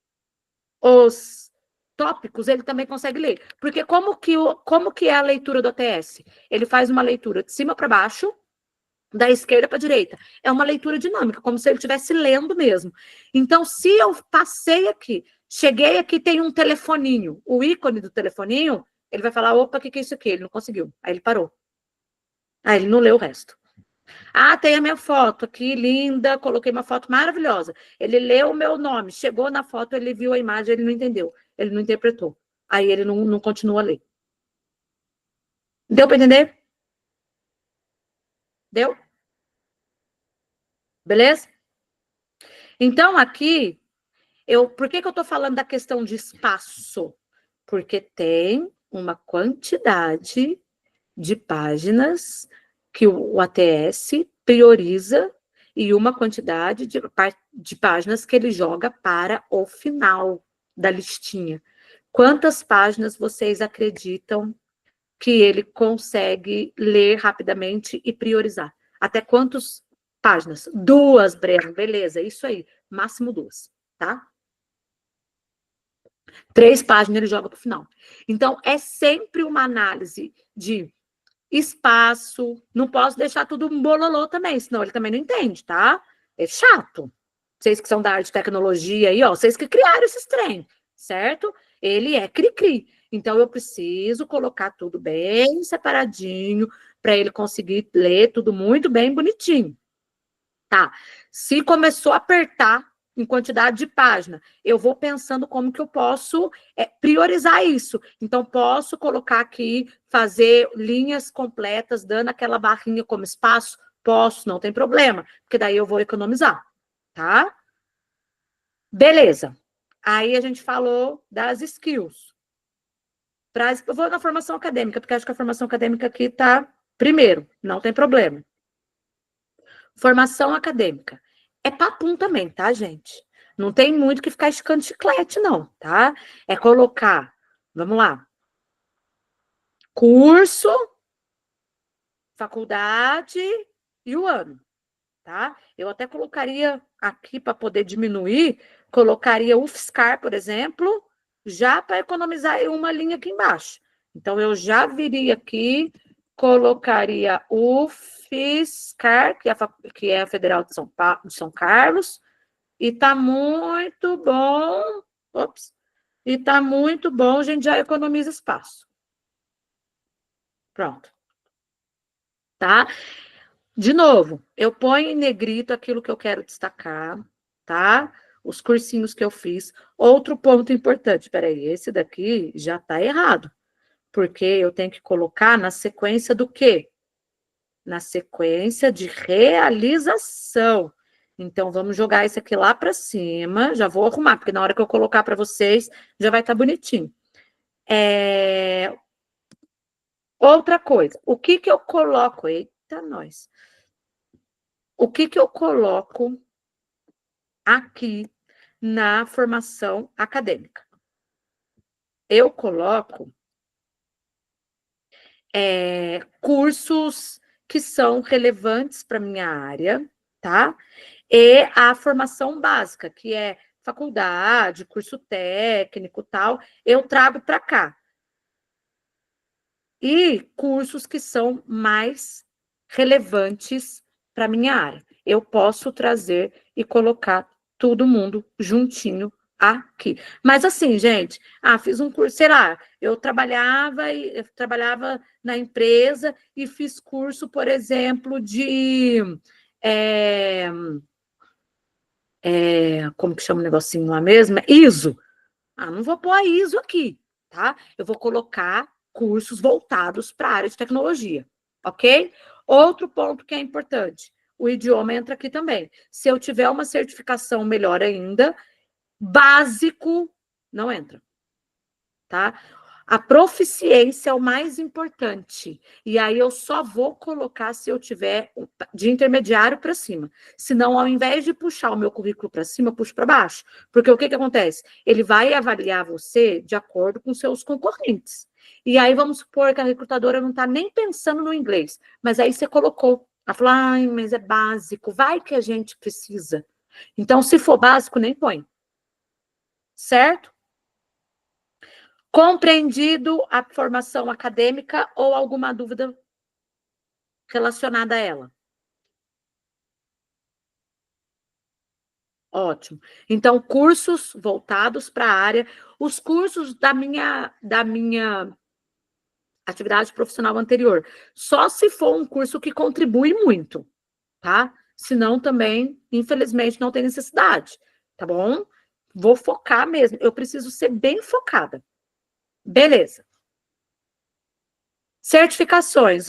os tópicos, ele também consegue ler. Porque como que é a leitura do ATS? Ele faz uma leitura de cima para baixo, da esquerda para a direita. É uma leitura dinâmica, como se ele estivesse lendo mesmo. Então, se eu passei aqui, cheguei aqui, tem um telefoninho, o ícone do telefoninho, ele vai falar, opa, o que é isso aqui? Ele não conseguiu. Aí ele parou. Aí ele não leu o resto. Ah, tem a minha foto aqui, linda, coloquei uma foto maravilhosa. Ele leu o meu nome, chegou na foto, ele viu a imagem, ele não entendeu, ele não interpretou. Aí ele não continua a ler. Deu para entender? Deu? Beleza? Então, aqui, por que eu estou falando da questão de espaço? Porque tem uma quantidade de páginas que o ATS prioriza e uma quantidade de páginas que ele joga para o final da listinha. Quantas páginas vocês acreditam que ele consegue ler rapidamente e priorizar? Até quantas páginas? 2, Breno, beleza, isso aí, máximo 2, tá? 3 páginas ele joga para o final. Então, é sempre uma análise de espaço, não posso deixar tudo um bololô também, senão ele também não entende, tá? É chato. Vocês que são da área de tecnologia aí, ó, vocês que criaram esses trem, certo? Ele é cri-cri. Então, eu preciso colocar tudo bem separadinho, para ele conseguir ler tudo muito bem bonitinho. Tá. Se começou a apertar em quantidade de página, eu vou pensando como que eu posso priorizar isso. Então, posso colocar aqui, fazer linhas completas, dando aquela barrinha como espaço? Posso, não tem problema, porque daí eu vou economizar, tá? Beleza. Aí a gente falou das skills. Eu vou na formação acadêmica, porque acho que a formação acadêmica aqui tá primeiro, não tem problema. Formação acadêmica. É papum também, tá, gente? Não tem muito que ficar esticando chiclete, não, tá? É colocar, vamos lá, curso, faculdade e o ano, tá? Eu até colocaria aqui para poder diminuir, colocaria UFSCar, por exemplo, já para economizar uma linha aqui embaixo. Então, eu já viria aqui, colocaria UFSCar, que é a Federal de São Carlos, e tá muito bom. Ops. E tá muito bom, a gente já economiza espaço. Pronto. Tá? De novo, eu ponho em negrito aquilo que eu quero destacar, tá? Os cursinhos que eu fiz. Outro ponto importante, peraí, esse daqui já tá errado, porque eu tenho que colocar na sequência do quê? Na sequência de realização. Então, vamos jogar esse aqui lá para cima. Já vou arrumar, porque na hora que eu colocar para vocês, já vai estar bonitinho. Outra coisa, o que que eu coloco? Eita, nós. O que que eu coloco aqui na formação acadêmica? Eu coloco cursos que são relevantes para minha área, tá? E a formação básica, que é faculdade, curso técnico, tal, eu trago para cá. E cursos que são mais relevantes para minha área. Eu posso trazer e colocar todo mundo juntinho aqui. Mas assim, gente, fiz um curso, sei lá, eu trabalhava na empresa e fiz curso, por exemplo, de como que chama o negocinho lá mesmo? ISO. Não vou pôr a ISO aqui, tá? Eu vou colocar cursos voltados para a área de tecnologia, ok? Outro ponto que é importante, o idioma entra aqui também. Se eu tiver uma certificação, melhor ainda, básico, não entra, tá? A proficiência é o mais importante. E aí eu só vou colocar se eu tiver de intermediário para cima. Senão, ao invés de puxar o meu currículo para cima, eu puxo para baixo. Porque o que que acontece? Ele vai avaliar você de acordo com seus concorrentes. E aí vamos supor que a recrutadora não está nem pensando no inglês, mas aí você colocou. Ela falou, mas é básico, vai que a gente precisa. Então, se for básico, nem põe. Certo? Compreendido a formação acadêmica ou alguma dúvida relacionada a ela? Ótimo. Então, cursos voltados para a área, os cursos da minha atividade profissional anterior, só se for um curso que contribui muito, tá? Senão também, infelizmente, não tem necessidade, tá bom? Vou focar mesmo, eu preciso ser bem focada. Beleza. Certificações,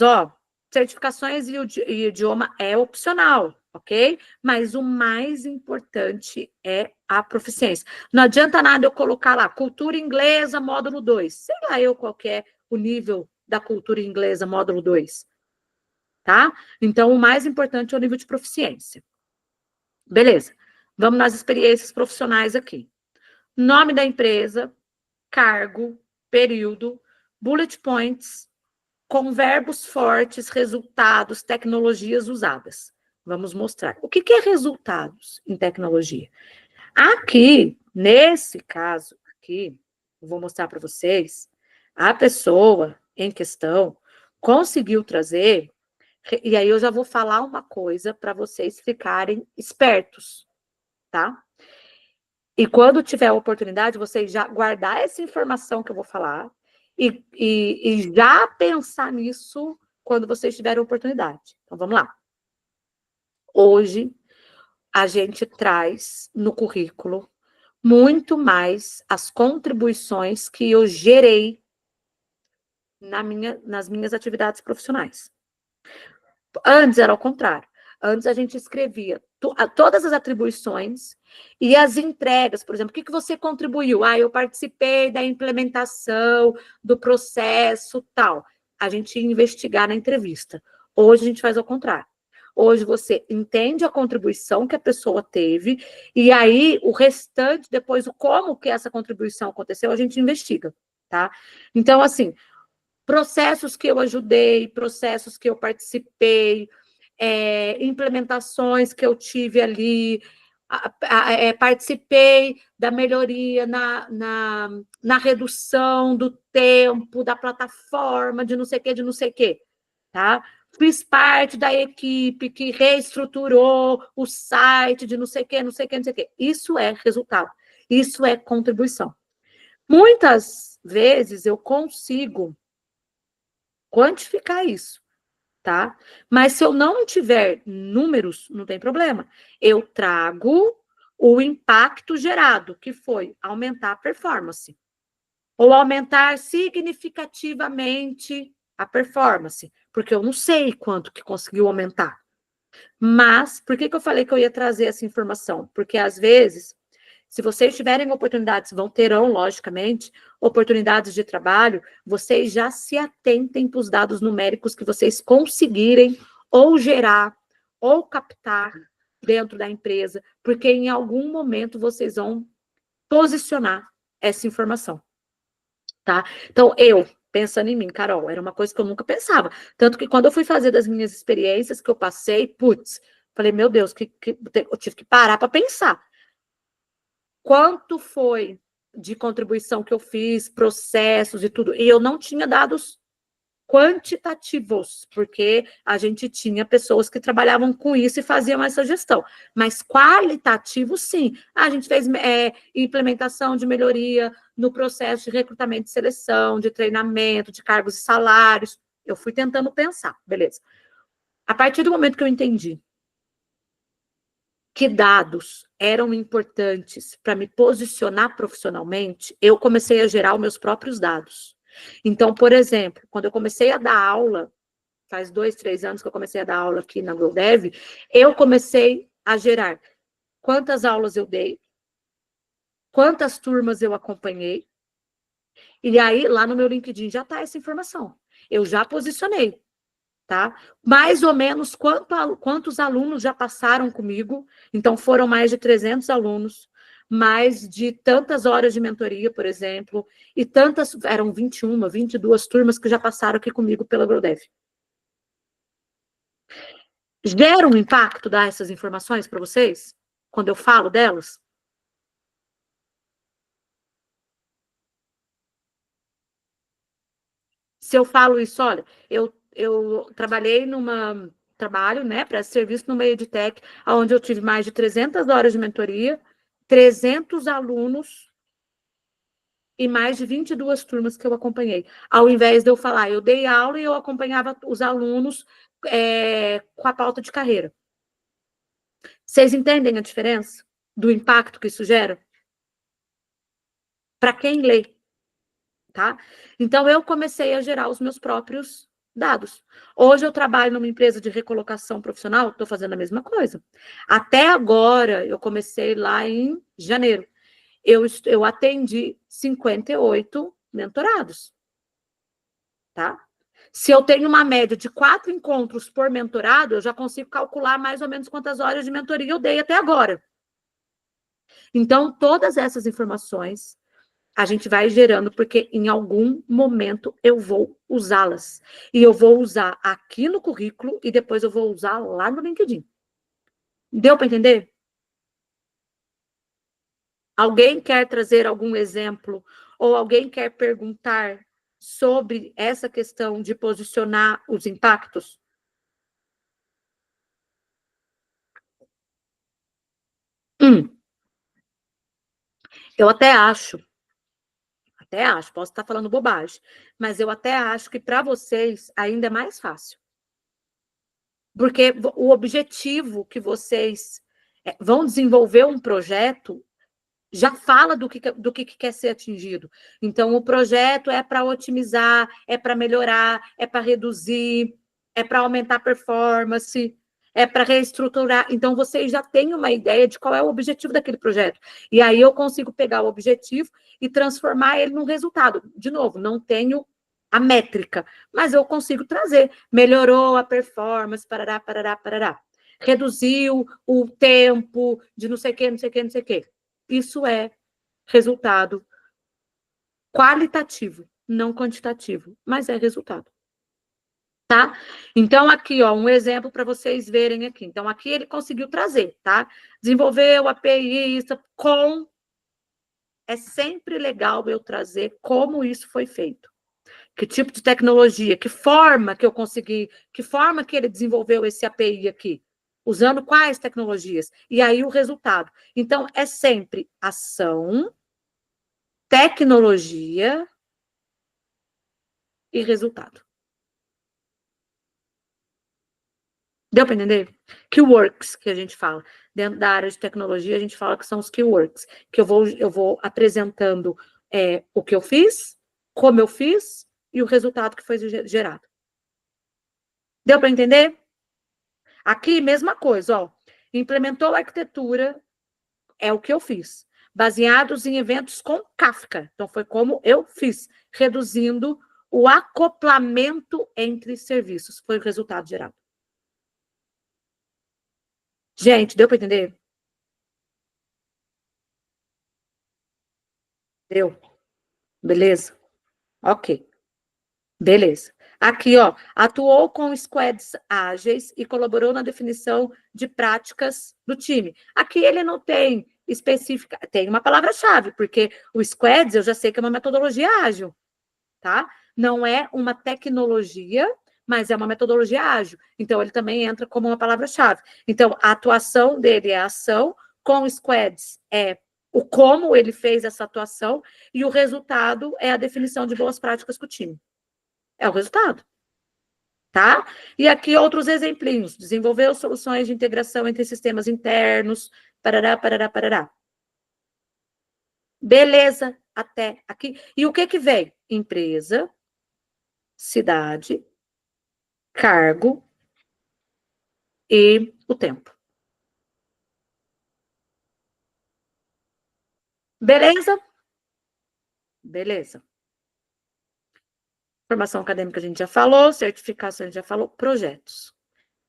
certificações e o idioma é opcional, ok? Mas o mais importante é a proficiência. Não adianta nada eu colocar lá, cultura inglesa, módulo 2. Sei lá qual que é o nível da cultura inglesa, módulo 2, tá? Então, o mais importante é o nível de proficiência. Beleza. Vamos nas experiências profissionais aqui. Nome da empresa, cargo, período, bullet points, com verbos fortes, resultados, tecnologias usadas. Vamos mostrar. O que é resultados em tecnologia? Aqui, nesse caso aqui, eu vou mostrar para vocês, a pessoa em questão conseguiu trazer, e aí eu já vou falar uma coisa para vocês ficarem espertos, tá? E quando tiver a oportunidade, vocês já guardar essa informação que eu vou falar e já pensar nisso quando vocês tiverem oportunidade. Então, vamos lá. Hoje, a gente traz no currículo muito mais as contribuições que eu gerei nas minhas atividades profissionais. Antes era ao contrário. Antes a gente escrevia todas as atribuições e as entregas, por exemplo, o que você contribuiu? Eu participei da implementação do processo tal. A gente ia investigar na entrevista. Hoje a gente faz ao contrário. Hoje você entende a contribuição que a pessoa teve e aí o restante, depois, como que essa contribuição aconteceu, a gente investiga, tá? Então, assim, processos que eu ajudei, processos que eu participei, implementações que eu tive ali, participei da melhoria na redução do tempo da plataforma, de não sei o quê, tá? Fiz parte da equipe que reestruturou o site de não sei o quê. Isso é resultado, isso é contribuição. Muitas vezes eu consigo quantificar isso, tá? Mas se eu não tiver números, não tem problema. Eu trago o impacto gerado, que foi aumentar a performance. Ou aumentar significativamente a performance, porque eu não sei quanto que conseguiu aumentar. Mas, por que eu falei que eu ia trazer essa informação? Porque, às vezes, se vocês tiverem oportunidades, terão, logicamente, oportunidades de trabalho, vocês já se atentem para os dados numéricos que vocês conseguirem ou gerar ou captar dentro da empresa, porque em algum momento vocês vão posicionar essa informação, tá? Então, pensando em mim, Carol, era uma coisa que eu nunca pensava. Tanto que quando eu fui fazer das minhas experiências que eu passei, putz, falei, meu Deus, eu tive que parar para pensar. Quanto foi de contribuição que eu fiz, processos e tudo. E eu não tinha dados quantitativos, porque a gente tinha pessoas que trabalhavam com isso e faziam essa gestão. Mas qualitativo, sim. A gente fez implementação de melhoria no processo de recrutamento e seleção, de treinamento, de cargos e salários. Eu fui tentando pensar, beleza. A partir do momento que eu entendi que dados eram importantes para me posicionar profissionalmente, eu comecei a gerar os meus próprios dados. Então, por exemplo, quando eu comecei a dar aula, faz 2, 3 anos que eu comecei a dar aula aqui na GrowDev, eu comecei a gerar quantas aulas eu dei, quantas turmas eu acompanhei, e aí lá no meu LinkedIn já está essa informação. Eu já posicionei. Tá? Mais ou menos quantos alunos já passaram comigo, então foram mais de 300 alunos, mais de tantas horas de mentoria, por exemplo, e eram 21, 22 turmas que já passaram aqui comigo pela GrowDev. Gera um impacto dar essas informações para vocês, quando eu falo delas? Se eu falo isso, olha, eu trabalhei trabalho, né, para serviço no meio de tech, onde eu tive mais de 300 horas de mentoria, 300 alunos e mais de 22 turmas que eu acompanhei. Ao invés de eu falar, eu dei aula e eu acompanhava os alunos com a pauta de carreira. Vocês entendem a diferença do impacto que isso gera? Para quem lê, tá? Então, eu comecei a gerar os meus próprios dados. Hoje eu trabalho numa empresa de recolocação profissional, estou fazendo a mesma coisa. Até agora, eu comecei lá em janeiro. Eu atendi 58 mentorados, tá? Se eu tenho uma média de 4 encontros por mentorado, eu já consigo calcular mais ou menos quantas horas de mentoria eu dei até agora. Então, todas essas informações a gente vai gerando, porque em algum momento eu vou usá-las. E eu vou usar aqui no currículo e depois eu vou usar lá no LinkedIn. Deu para entender? Alguém quer trazer algum exemplo ou alguém quer perguntar sobre essa questão de posicionar os impactos? Eu até acho, posso estar falando bobagem, mas eu até acho que para vocês ainda é mais fácil. Porque o objetivo que vocês vão desenvolver um projeto já fala do que quer ser atingido. Então, o projeto é para otimizar, é para melhorar, é para reduzir, é para aumentar a performance, é para reestruturar. Então, vocês já têm uma ideia de qual é o objetivo daquele projeto. E aí eu consigo pegar o objetivo e transformar ele num resultado. De novo, não tenho a métrica, mas eu consigo trazer. Melhorou a performance, parará, parará, parará. Reduziu o tempo de não sei o quê, não sei o quê, não sei o quê. Isso é resultado qualitativo, não quantitativo, mas é resultado. Tá? Então, aqui, ó, um exemplo para vocês verem aqui. Então, aqui ele conseguiu trazer, tá? Desenvolveu a API, isso com... É sempre legal eu trazer como isso foi feito. Que tipo de tecnologia, que forma que eu consegui, que forma que ele desenvolveu esse API aqui, usando quais tecnologias, e aí o resultado. Então, é sempre ação, tecnologia e resultado. Deu para entender? Keywords, que a gente fala. Dentro da área de tecnologia, a gente fala que são os keywords, que eu vou apresentando o que eu fiz, como eu fiz e o resultado que foi gerado. Deu para entender? Aqui, mesma coisa, ó. Implementou a arquitetura, é o que eu fiz. Baseados em eventos com Kafka. Então, foi como eu fiz, reduzindo o acoplamento entre serviços. Foi o resultado gerado. Gente, deu para entender? Deu? Beleza? Ok. Beleza. Aqui, ó, atuou com squads ágeis e colaborou na definição de práticas do time. Aqui ele não tem específica, tem uma palavra-chave, porque o squads eu já sei que é uma metodologia ágil, tá? Não é uma tecnologia, mas é uma metodologia ágil. Então, ele também entra como uma palavra-chave. Então, a atuação dele é a ação, com squads é o como ele fez essa atuação, e o resultado é a definição de boas práticas com o time. É o resultado. Tá? E aqui outros exemplinhos. Desenvolveu soluções de integração entre sistemas internos, parará, parará, parará. Beleza, até aqui. E o que que vem? Empresa, cidade, cargo e o tempo. Beleza? Beleza. Formação acadêmica a gente já falou, certificação a gente já falou, projetos.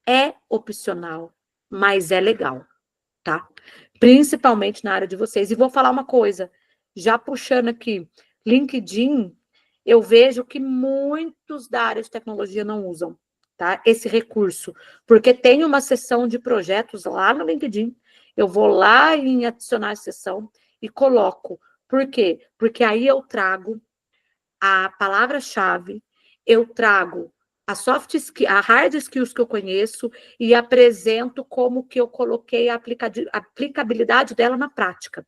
É opcional, mas é legal, tá? Principalmente na área de vocês. E vou falar uma coisa, já puxando aqui, LinkedIn, eu vejo que muitos da área de tecnologia não usam, tá? Esse recurso, porque tem uma seção de projetos lá no LinkedIn, eu vou lá em adicionar a seção e coloco. Por quê? Porque aí eu trago a palavra-chave, eu trago a soft skill, a hard skills que eu conheço e apresento como que eu coloquei a aplicabilidade dela na prática.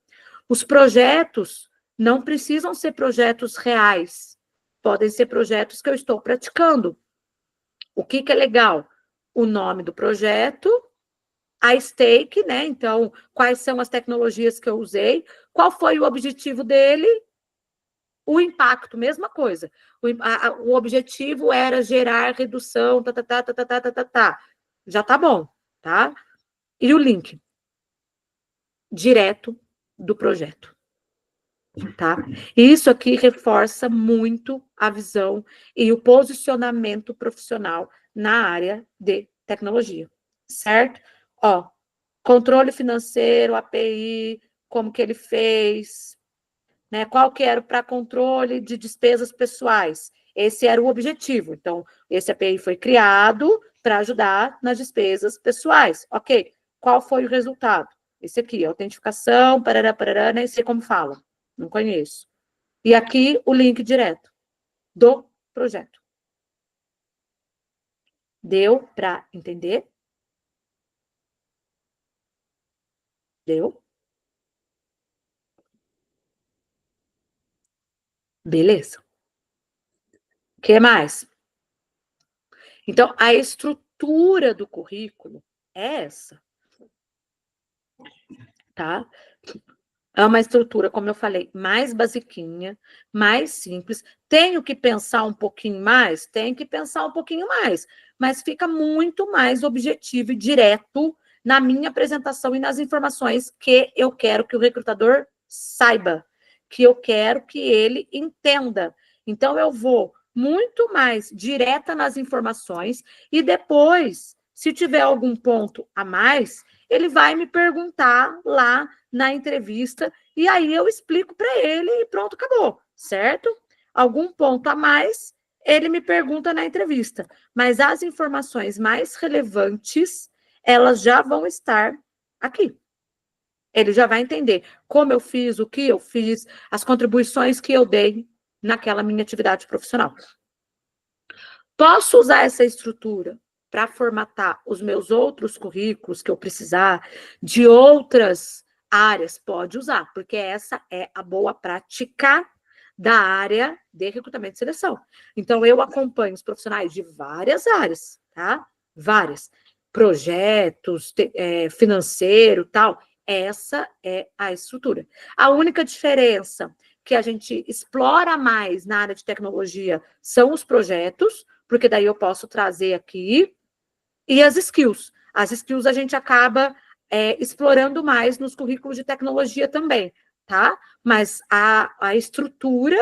Os projetos não precisam ser projetos reais, podem ser projetos que eu estou praticando. O que que é legal? O nome do projeto, a stake, né? Então, quais são as tecnologias que eu usei, qual foi o objetivo dele. O impacto, mesma coisa. O objetivo era gerar redução, tá. Já tá bom, tá? E o link direto do projeto, tá? Isso aqui reforça muito a visão e o posicionamento profissional na área de tecnologia, certo? Ó, controle financeiro, API, como que ele fez, né? Qual que era para controle de despesas pessoais? Esse era o objetivo. Então, esse API foi criado para ajudar nas despesas pessoais. Ok. Qual foi o resultado? Esse aqui, autentificação, parará, nem sei como fala. Não conheço. E aqui o link direto do projeto. Deu para entender? Deu? Beleza. O que mais? Então, a estrutura do currículo é essa, tá? É uma estrutura, como eu falei, mais basiquinha, mais simples. Tenho que pensar um pouquinho mais? Tenho que pensar um pouquinho mais, mas fica muito mais objetivo e direto na minha apresentação e nas informações que eu quero que o recrutador saiba, que eu quero que ele entenda. Então, eu vou muito mais direta nas informações e depois, se tiver algum ponto a mais, ele vai me perguntar lá na entrevista, e aí eu explico para ele e pronto, acabou, certo? Algum ponto a mais, ele me pergunta na entrevista, mas as informações mais relevantes, elas já vão estar aqui. Ele já vai entender como eu fiz, o que eu fiz, as contribuições que eu dei naquela minha atividade profissional. Posso usar essa estrutura para formatar os meus outros currículos que eu precisar de outras áreas? Pode usar, porque essa é a boa prática da área de recrutamento e seleção. Então, eu acompanho os profissionais de várias áreas, tá? Várias. Projetos, financeiro, tal. Essa é a estrutura. A única diferença que a gente explora mais na área de tecnologia são os projetos, porque daí eu posso trazer aqui, e as skills. As skills a gente acaba explorando mais nos currículos de tecnologia também, tá? Mas a estrutura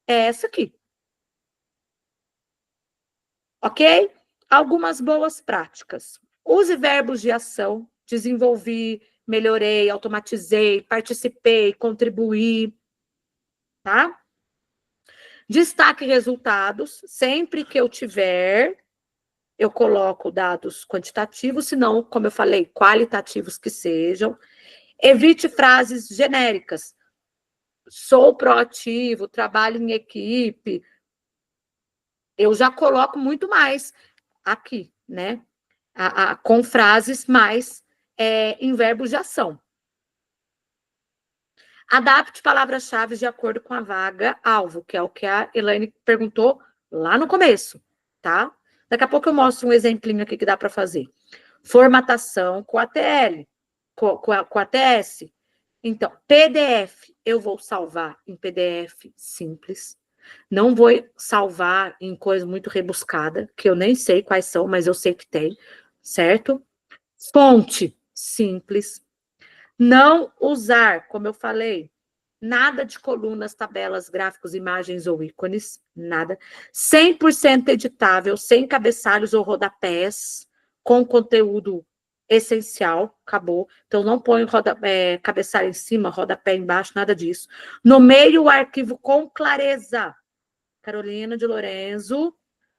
é essa aqui. Ok? Algumas boas práticas. Use verbos de ação. Desenvolvi, melhorei, automatizei, participei, contribuí. Tá? Destaque resultados. Sempre que eu tiver, eu coloco dados quantitativos, se não, como eu falei, qualitativos que sejam. Evite frases genéricas. Sou proativo, trabalho em equipe. Eu já coloco muito mais aqui, né? Com frases mais em verbos de ação. Adapte palavras-chave de acordo com a vaga-alvo, que é o que a Elaine perguntou lá no começo, tá? Daqui a pouco eu mostro um exemplinho aqui que dá para fazer. Formatação com ATL, com ATS. Então, PDF, eu vou salvar em PDF simples. Não vou salvar em coisa muito rebuscada, que eu nem sei quais são, mas eu sei que tem, certo? Fonte, simples. Não usar, como eu falei, nada de colunas, tabelas, gráficos, imagens ou ícones, nada. 100% editável, sem cabeçalhos ou rodapés, com conteúdo essencial, acabou. Então, não põe cabeçalho em cima, rodapé embaixo, nada disso. Nomeie o arquivo com clareza. Carolina de Lorenzo,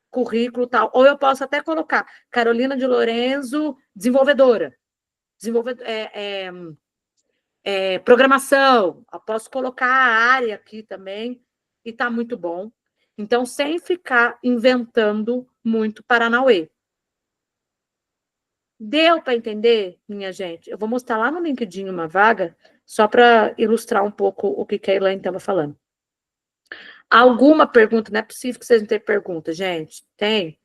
currículo tal. Ou eu posso até colocar Carolina de Lorenzo, desenvolvedora. Programação. Eu posso colocar a área aqui também, e tá muito bom. Então, sem ficar inventando muito Paranauê. Deu para entender, minha gente? Eu vou mostrar lá no LinkedIn uma vaga, só para ilustrar um pouco o que a Elaine estava falando. Alguma pergunta? Não é possível que vocês não tenham pergunta, gente. Tem?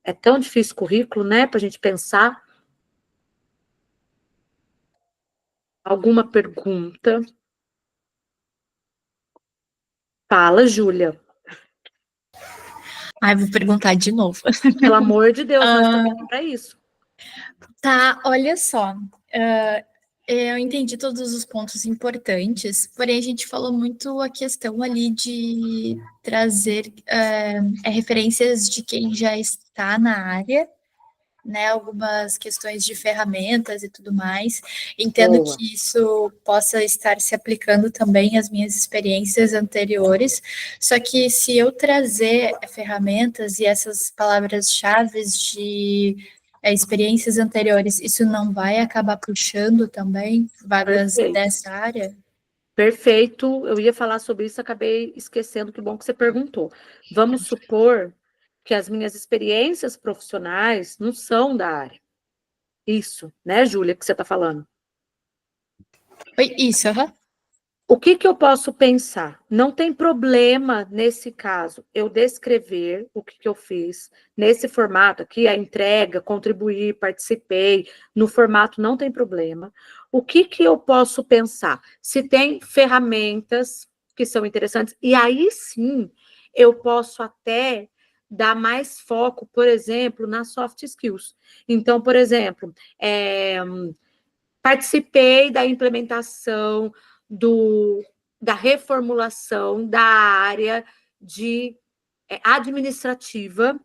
É tão difícil o currículo, né? Para a gente pensar. Alguma pergunta? Fala, Júlia. Ai, vou perguntar de novo. Pelo amor de Deus, nós estamos aqui para isso. Tá, olha só. Eu entendi todos os pontos importantes, porém a gente falou muito a questão ali de trazer referências de quem já está na área, né? Algumas questões de ferramentas e tudo mais. Entendo Boa. que isso possa estar se aplicando também às minhas experiências anteriores, só que se eu trazer ferramentas e essas palavras-chave de experiências anteriores, isso não vai acabar puxando também vagas dessa área? Perfeito, eu ia falar sobre isso, acabei esquecendo, que bom que você perguntou. Vamos supor que as minhas experiências profissionais não são da área. Isso, né, Júlia, que você está falando? Isso, aham. O que eu posso pensar? Não tem problema, nesse caso, eu descrever o que eu fiz nesse formato aqui, a entrega, contribuir, participei, no formato não tem problema. O que eu posso pensar? Se tem ferramentas que são interessantes, e aí sim, eu posso até dar mais foco, por exemplo, nas soft skills. Então, por exemplo, participei da implementação da reformulação da área de administrativa,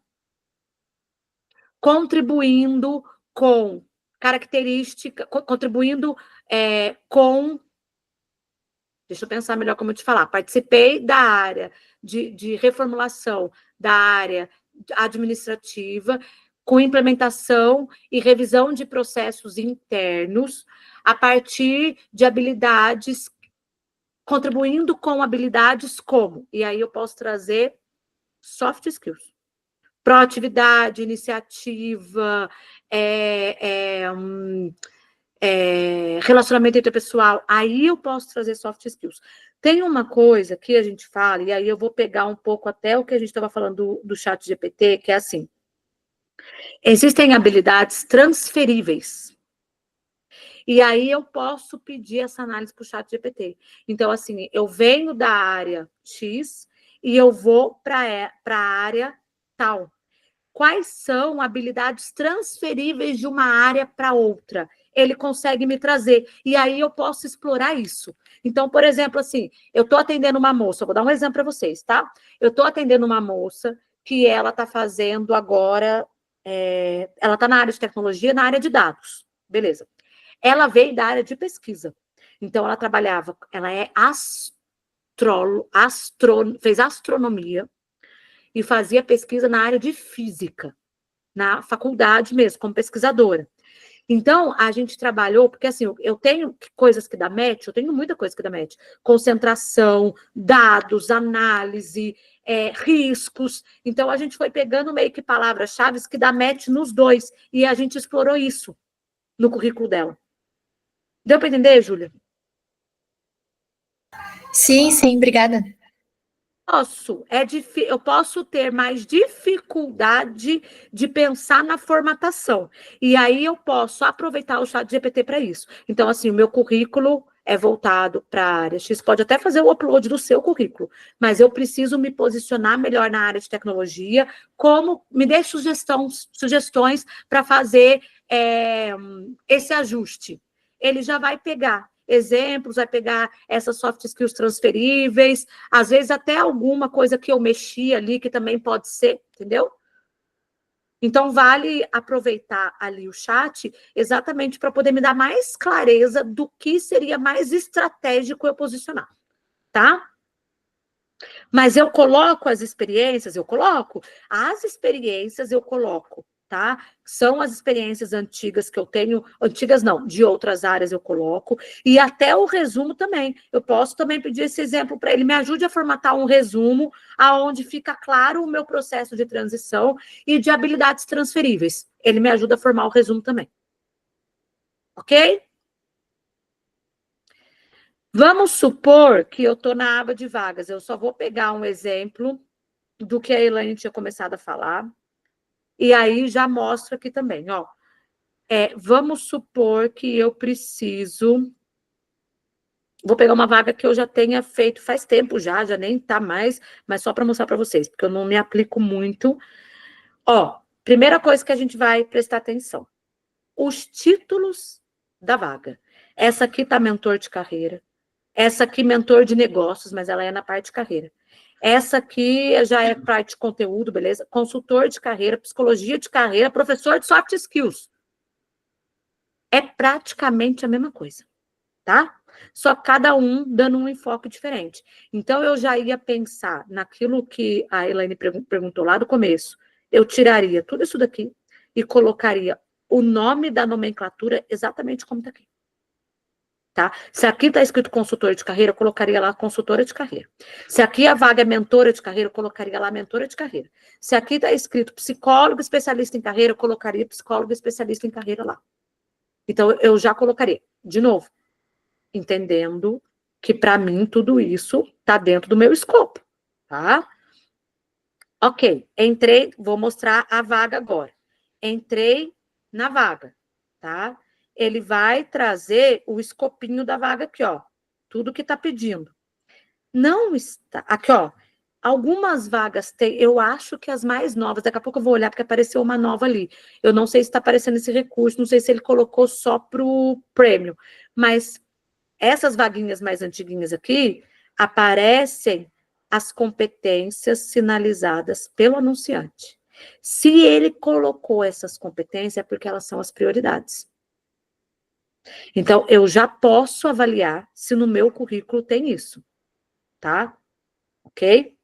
contribuindo com característica, contribuindo com. Deixa eu pensar melhor como eu te falar. Participei da área de reformulação da área administrativa, com implementação e revisão de processos internos, a partir de habilidades, contribuindo com habilidades como, e aí eu posso trazer soft skills. Proatividade, iniciativa, relacionamento interpessoal, aí eu posso trazer soft skills. Tem uma coisa que a gente fala, e aí eu vou pegar um pouco até o que a gente estava falando do chat GPT, que é assim, existem habilidades transferíveis. E aí eu posso pedir essa análise para o chat GPT. Então, assim, eu venho da área X e eu vou para a área tal. quais são habilidades transferíveis de uma área para outra. Ele consegue me trazer. E aí eu posso explorar isso. Então, por exemplo, assim, eu estou atendendo uma moça, vou dar um exemplo para vocês, tá? Eu estou atendendo uma moça que ela está fazendo agora, ela está na área de tecnologia, na área de dados. Beleza. Ela veio da área de pesquisa. Então, ela trabalhava, ela é fez astronomia e fazia pesquisa na área de física, na faculdade mesmo, como pesquisadora. Então, a gente trabalhou, porque assim, eu tenho coisas que dá match, eu tenho muita coisa que dá match. Concentração, dados, análise, riscos. Então, a gente foi pegando meio que palavras-chave que dá match nos dois, e a gente explorou isso no currículo dela. Deu para entender, Júlia? Sim, sim, obrigada. Eu posso ter mais dificuldade de pensar na formatação. E aí eu posso aproveitar o ChatGPT para isso. Então, assim, o meu currículo é voltado para a área X. Pode até fazer o upload do seu currículo, mas eu preciso me posicionar melhor na área de tecnologia. Como me dê sugestões para fazer esse ajuste. Ele já vai pegar exemplos, vai pegar essas soft skills transferíveis, às vezes até alguma coisa que eu mexi ali, que também pode ser, entendeu? Então, vale aproveitar ali o chat exatamente para poder me dar mais clareza do que seria mais estratégico eu posicionar, tá? Mas eu coloco as experiências, eu coloco, tá? São as experiências antigas que eu tenho, antigas não, de outras áreas eu coloco, e até o resumo também. Eu posso também pedir esse exemplo para ele, me ajude a formatar um resumo aonde fica claro o meu processo de transição e de habilidades transferíveis. Ele me ajuda a formar o resumo também. Ok? Vamos supor que eu estou na aba de vagas. Eu só vou pegar um exemplo do que a Elaine tinha começado a falar. E aí já mostro aqui também, ó. Vamos supor que eu preciso... Vou pegar uma vaga que eu já tenha feito faz tempo já nem tá mais, mas só para mostrar para vocês, porque eu não me aplico muito. Ó, primeira coisa que a gente vai prestar atenção. Os títulos da vaga. Essa aqui tá mentor de carreira. Essa aqui mentor de negócios, mas ela é na parte de carreira. Essa aqui já é parte de conteúdo, beleza? Consultor de carreira, psicologia de carreira, professor de soft skills. É praticamente a mesma coisa, tá? Só cada um dando um enfoque diferente. Então, eu já ia pensar naquilo que a Elaine perguntou lá do começo. Eu tiraria tudo isso daqui e colocaria o nome da nomenclatura exatamente como está aqui. Tá? Se aqui está escrito consultor de carreira, eu colocaria lá consultora de carreira. Se aqui a vaga é mentora de carreira, eu colocaria lá mentora de carreira. Se aqui está escrito psicólogo especialista em carreira, eu colocaria psicólogo especialista em carreira lá. Então, eu já colocaria. De novo, entendendo que, para mim, tudo isso está dentro do meu escopo. Tá? Ok, entrei, vou mostrar a vaga agora. Entrei na vaga, tá? Ele vai trazer o escopinho da vaga aqui, ó. Tudo que tá pedindo. Não está... Aqui, ó. Algumas vagas tem... Eu acho que as mais novas... Daqui a pouco eu vou olhar, porque apareceu uma nova ali. Eu não sei se está aparecendo esse recurso, não sei se ele colocou só pro prêmio. Mas essas vaguinhas mais antiguinhas aqui, aparecem as competências sinalizadas pelo anunciante. Se ele colocou essas competências, é porque elas são as prioridades. Então, eu já posso avaliar se no meu currículo tem isso, tá? Ok?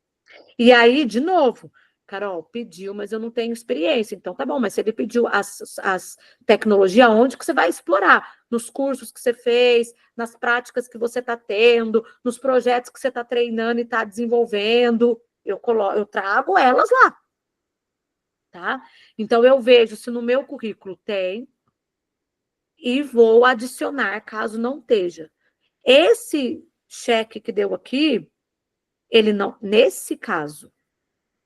E aí, de novo, Carol, pediu, mas eu não tenho experiência. Então, tá bom, mas se ele pediu as tecnologias, onde que você vai explorar? Nos cursos que você fez, nas práticas que você está tendo, nos projetos que você está treinando e está desenvolvendo. Eu trago elas lá, tá? Então, eu vejo se no meu currículo tem e vou adicionar, caso não esteja. Esse cheque que deu aqui, ele não, nesse caso,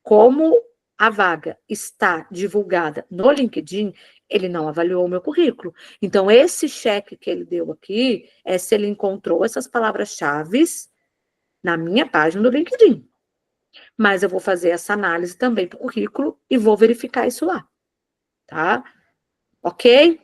como a vaga está divulgada no LinkedIn, ele não avaliou o meu currículo. Então, esse cheque que ele deu aqui é se ele encontrou essas palavras-chave na minha página do LinkedIn. Mas eu vou fazer essa análise também para o currículo e vou verificar isso lá, tá? Ok?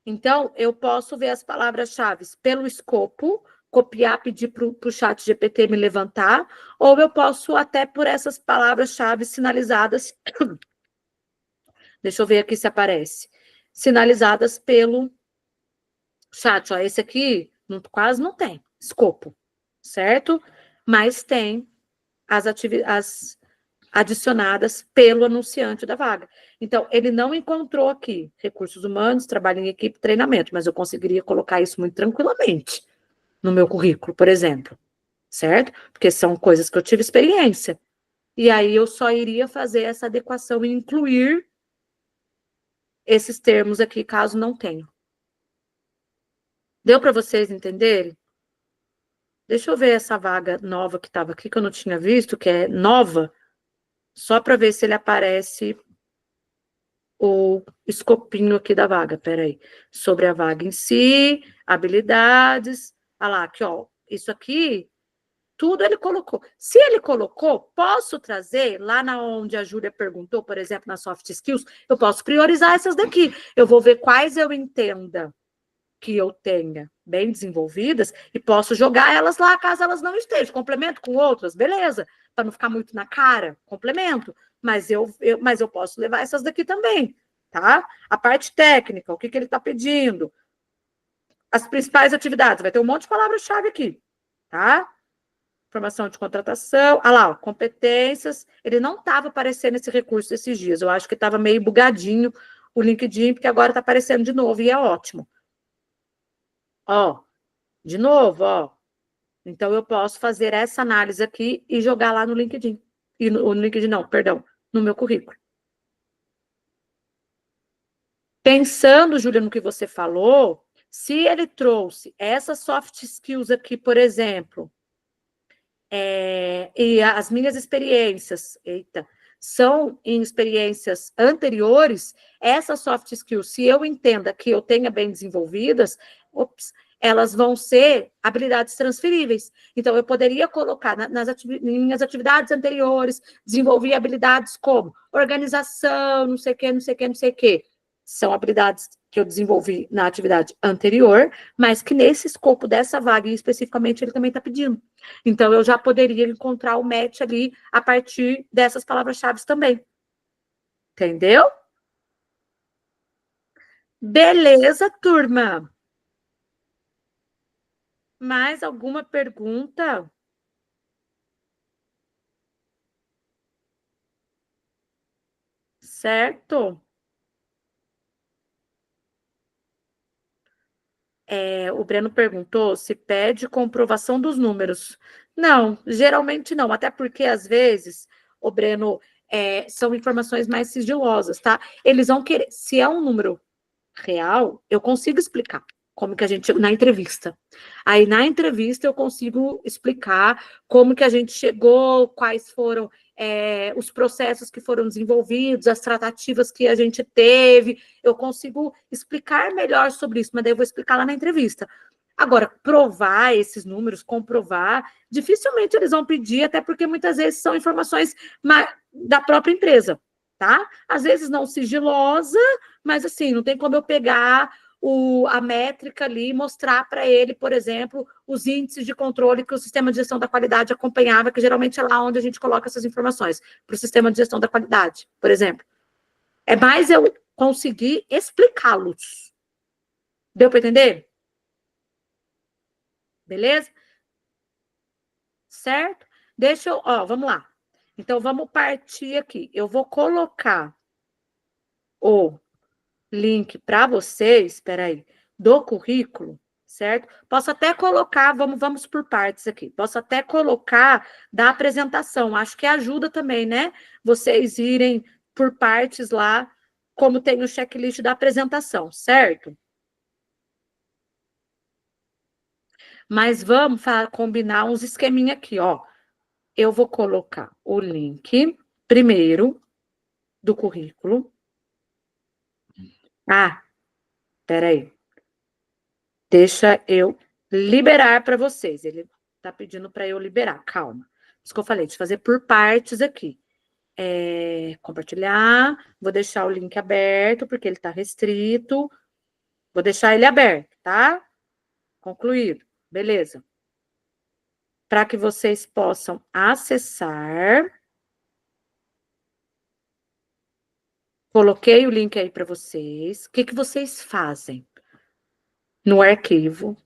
Então, eu posso ver as palavras-chave pelo escopo, copiar, pedir para o chat GPT me levantar, ou eu posso até por essas palavras-chave sinalizadas. Deixa eu ver aqui se aparece. Sinalizadas pelo chat. Ó, esse aqui quase não tem escopo, certo? Mas tem as adicionadas pelo anunciante da vaga. Então, ele não encontrou aqui recursos humanos, trabalho em equipe, treinamento, mas eu conseguiria colocar isso muito tranquilamente no meu currículo, por exemplo, certo? Porque são coisas que eu tive experiência. E aí eu só iria fazer essa adequação e incluir esses termos aqui, caso não tenha. Deu para vocês entenderem? Deixa eu ver essa vaga nova que estava aqui, que eu não tinha visto, que é nova, só para ver se ele aparece o escopinho aqui da vaga, peraí. Sobre a vaga em si, habilidades. Olha lá, aqui, ó. Isso aqui, tudo ele colocou. Se ele colocou, posso trazer lá na onde a Júlia perguntou, por exemplo, na soft skills, eu posso priorizar essas daqui. Eu vou ver quais eu entenda que eu tenha bem desenvolvidas e posso jogar elas lá, caso elas não estejam. Complemento com outras, beleza. Para não ficar muito na cara, complemento. Mas eu posso levar essas daqui também, tá? A parte técnica, o que ele está pedindo. As principais atividades, vai ter um monte de palavras-chave aqui, tá? Formação de contratação. Ah lá, ó, competências. Ele não estava aparecendo esse recurso esses dias. Eu acho que estava meio bugadinho o LinkedIn, porque agora está aparecendo de novo e é ótimo. Ó, de novo, ó. Então, eu posso fazer essa análise aqui e jogar lá no LinkedIn. E no LinkedIn, não, perdão, no meu currículo. Pensando, Júlia, no que você falou, se ele trouxe essas soft skills aqui, por exemplo, e as minhas experiências, são em experiências anteriores, essas soft skills, se eu entenda que eu tenha bem desenvolvidas, elas vão ser habilidades transferíveis. Então, eu poderia colocar em minhas atividades anteriores, desenvolver habilidades como organização, não sei o quê, não sei o quê, não sei o quê. São habilidades que eu desenvolvi na atividade anterior, mas que nesse escopo dessa vaga, especificamente, ele também está pedindo. Então, eu já poderia encontrar o match ali a partir dessas palavras-chave também. Entendeu? Beleza, turma? Mais alguma pergunta? Certo? O Breno perguntou se pede comprovação dos números. Não, geralmente não, até porque às vezes, o Breno, são informações mais sigilosas, tá? Eles vão querer, se é um número real, eu consigo explicar como que a gente, na entrevista. Aí, na entrevista, eu consigo explicar como que a gente chegou, quais foram os processos que foram desenvolvidos, as tratativas que a gente teve, eu consigo explicar melhor sobre isso, mas daí eu vou explicar lá na entrevista. Agora, provar esses números, comprovar, dificilmente eles vão pedir, até porque muitas vezes são informações da própria empresa, tá? Às vezes não sigilosa, mas assim, não tem como eu pegar a métrica ali e mostrar para ele, por exemplo, os índices de controle que o sistema de gestão da qualidade acompanhava, que geralmente é lá onde a gente coloca essas informações, para o sistema de gestão da qualidade, por exemplo. É mais eu conseguir explicá-los. Deu para entender? Beleza? Certo? Deixa eu, vamos lá. Então, vamos partir aqui. Eu vou colocar o link para vocês, espera aí, do currículo, certo? Posso até colocar, vamos por partes aqui. Posso até colocar da apresentação. Acho que ajuda também, né? Vocês irem por partes lá, como tem o checklist da apresentação, certo? Mas vamos combinar uns esqueminha aqui, ó. Eu vou colocar o link primeiro do currículo. Peraí. Deixa eu liberar para vocês. Ele está pedindo para eu liberar. Calma. Isso que eu falei, de fazer por partes aqui. Compartilhar, vou deixar o link aberto, porque ele está restrito. Vou deixar ele aberto, tá? Concluído. Beleza. Para que vocês possam acessar. Coloquei o link aí para vocês. O que vocês fazem no arquivo?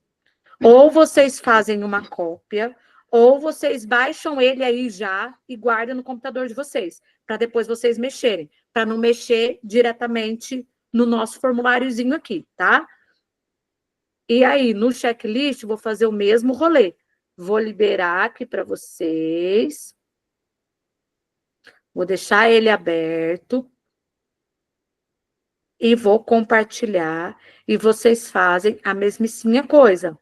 Ou vocês fazem uma cópia, ou vocês baixam ele aí já e guardam no computador de vocês, para depois vocês mexerem, para não mexer diretamente no nosso formuláriozinho aqui, tá? E aí, no checklist, vou fazer o mesmo rolê. Vou liberar aqui para vocês. Vou deixar ele aberto. E vou compartilhar. E vocês fazem a mesmicinha coisa.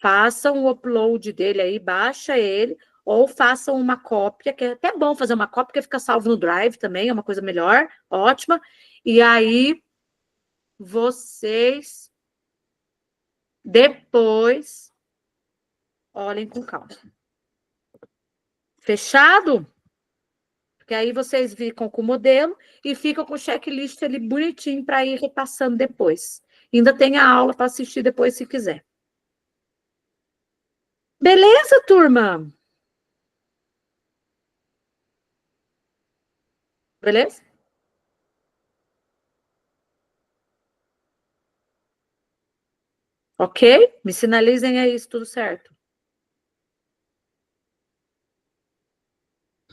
Façam o upload dele aí, baixa ele, ou façam uma cópia, que é até bom fazer uma cópia, porque fica salvo no Drive também, é uma coisa melhor, ótima. E aí, vocês depois olhem com calma. Fechado? Porque aí vocês ficam com o modelo e ficam com o checklist ali bonitinho para ir repassando depois. Ainda tem a aula para assistir depois, se quiser. Beleza, turma? Beleza? Ok? Me sinalizem aí se tudo certo.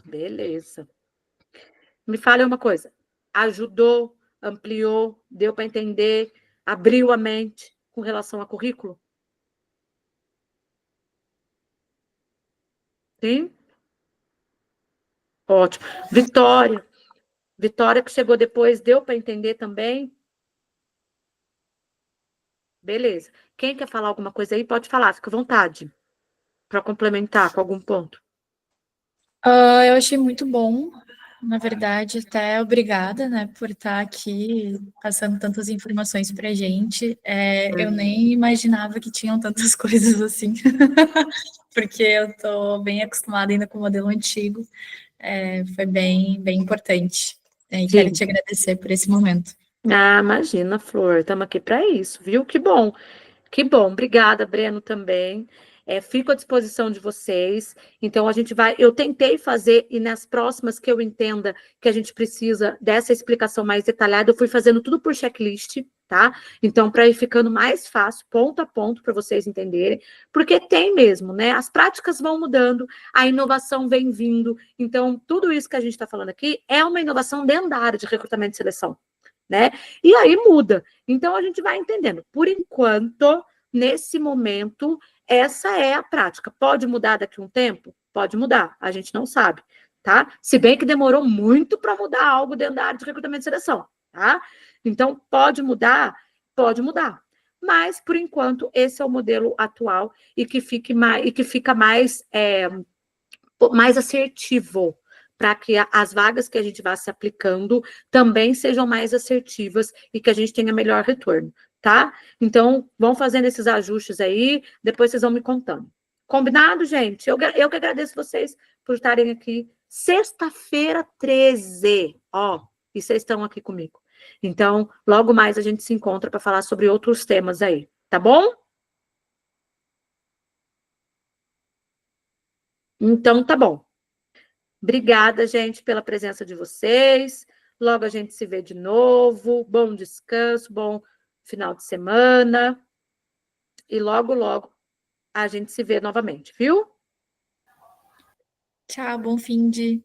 Beleza. Me fale uma coisa. Ajudou, ampliou, deu para entender, abriu a mente com relação a currículo? Sim? Ótimo. Vitória. Vitória que chegou depois, deu para entender também? Beleza. Quem quer falar alguma coisa aí, pode falar, fica à vontade. Para complementar com algum ponto. Eu achei muito bom, na verdade, até obrigada, né, por estar aqui passando tantas informações para a gente. Eu nem imaginava que tinham tantas coisas assim, porque eu estou bem acostumada ainda com o modelo antigo. Foi bem importante. E quero te agradecer por esse momento. Ah, imagina, Flor, estamos aqui para isso, viu? Que bom. Que bom, obrigada, Breno, também. Fico à disposição de vocês. Então, a gente vai. Eu tentei fazer, e nas próximas que eu entenda que a gente precisa dessa explicação mais detalhada, eu fui fazendo tudo por checklist, tá? Então, para ir ficando mais fácil, ponto a ponto, para vocês entenderem, porque tem mesmo, né? As práticas vão mudando, a inovação vem vindo. Então, tudo isso que a gente está falando aqui é uma inovação dentro da área de recrutamento e seleção. Né? E aí muda. Então a gente vai entendendo. Por enquanto, nesse momento, essa é a prática. Pode mudar daqui a um tempo? Pode mudar. A gente não sabe, tá? Se bem que demorou muito para mudar algo dentro da área de recrutamento e seleção, tá? Então pode mudar, pode mudar. Mas por enquanto esse é o modelo atual e que fica mais assertivo, para que as vagas que a gente vá se aplicando também sejam mais assertivas e que a gente tenha melhor retorno, tá? Então, vão fazendo esses ajustes aí, depois vocês vão me contando. Combinado, gente? Eu que agradeço vocês por estarem aqui. Sexta-feira 13, ó, e vocês estão aqui comigo. Então, logo mais a gente se encontra para falar sobre outros temas aí, tá bom? Então, tá bom. Obrigada, gente, pela presença de vocês. Logo a gente se vê de novo. Bom descanso, bom final de semana. E logo, logo a gente se vê novamente, viu? Tchau, bom fim de...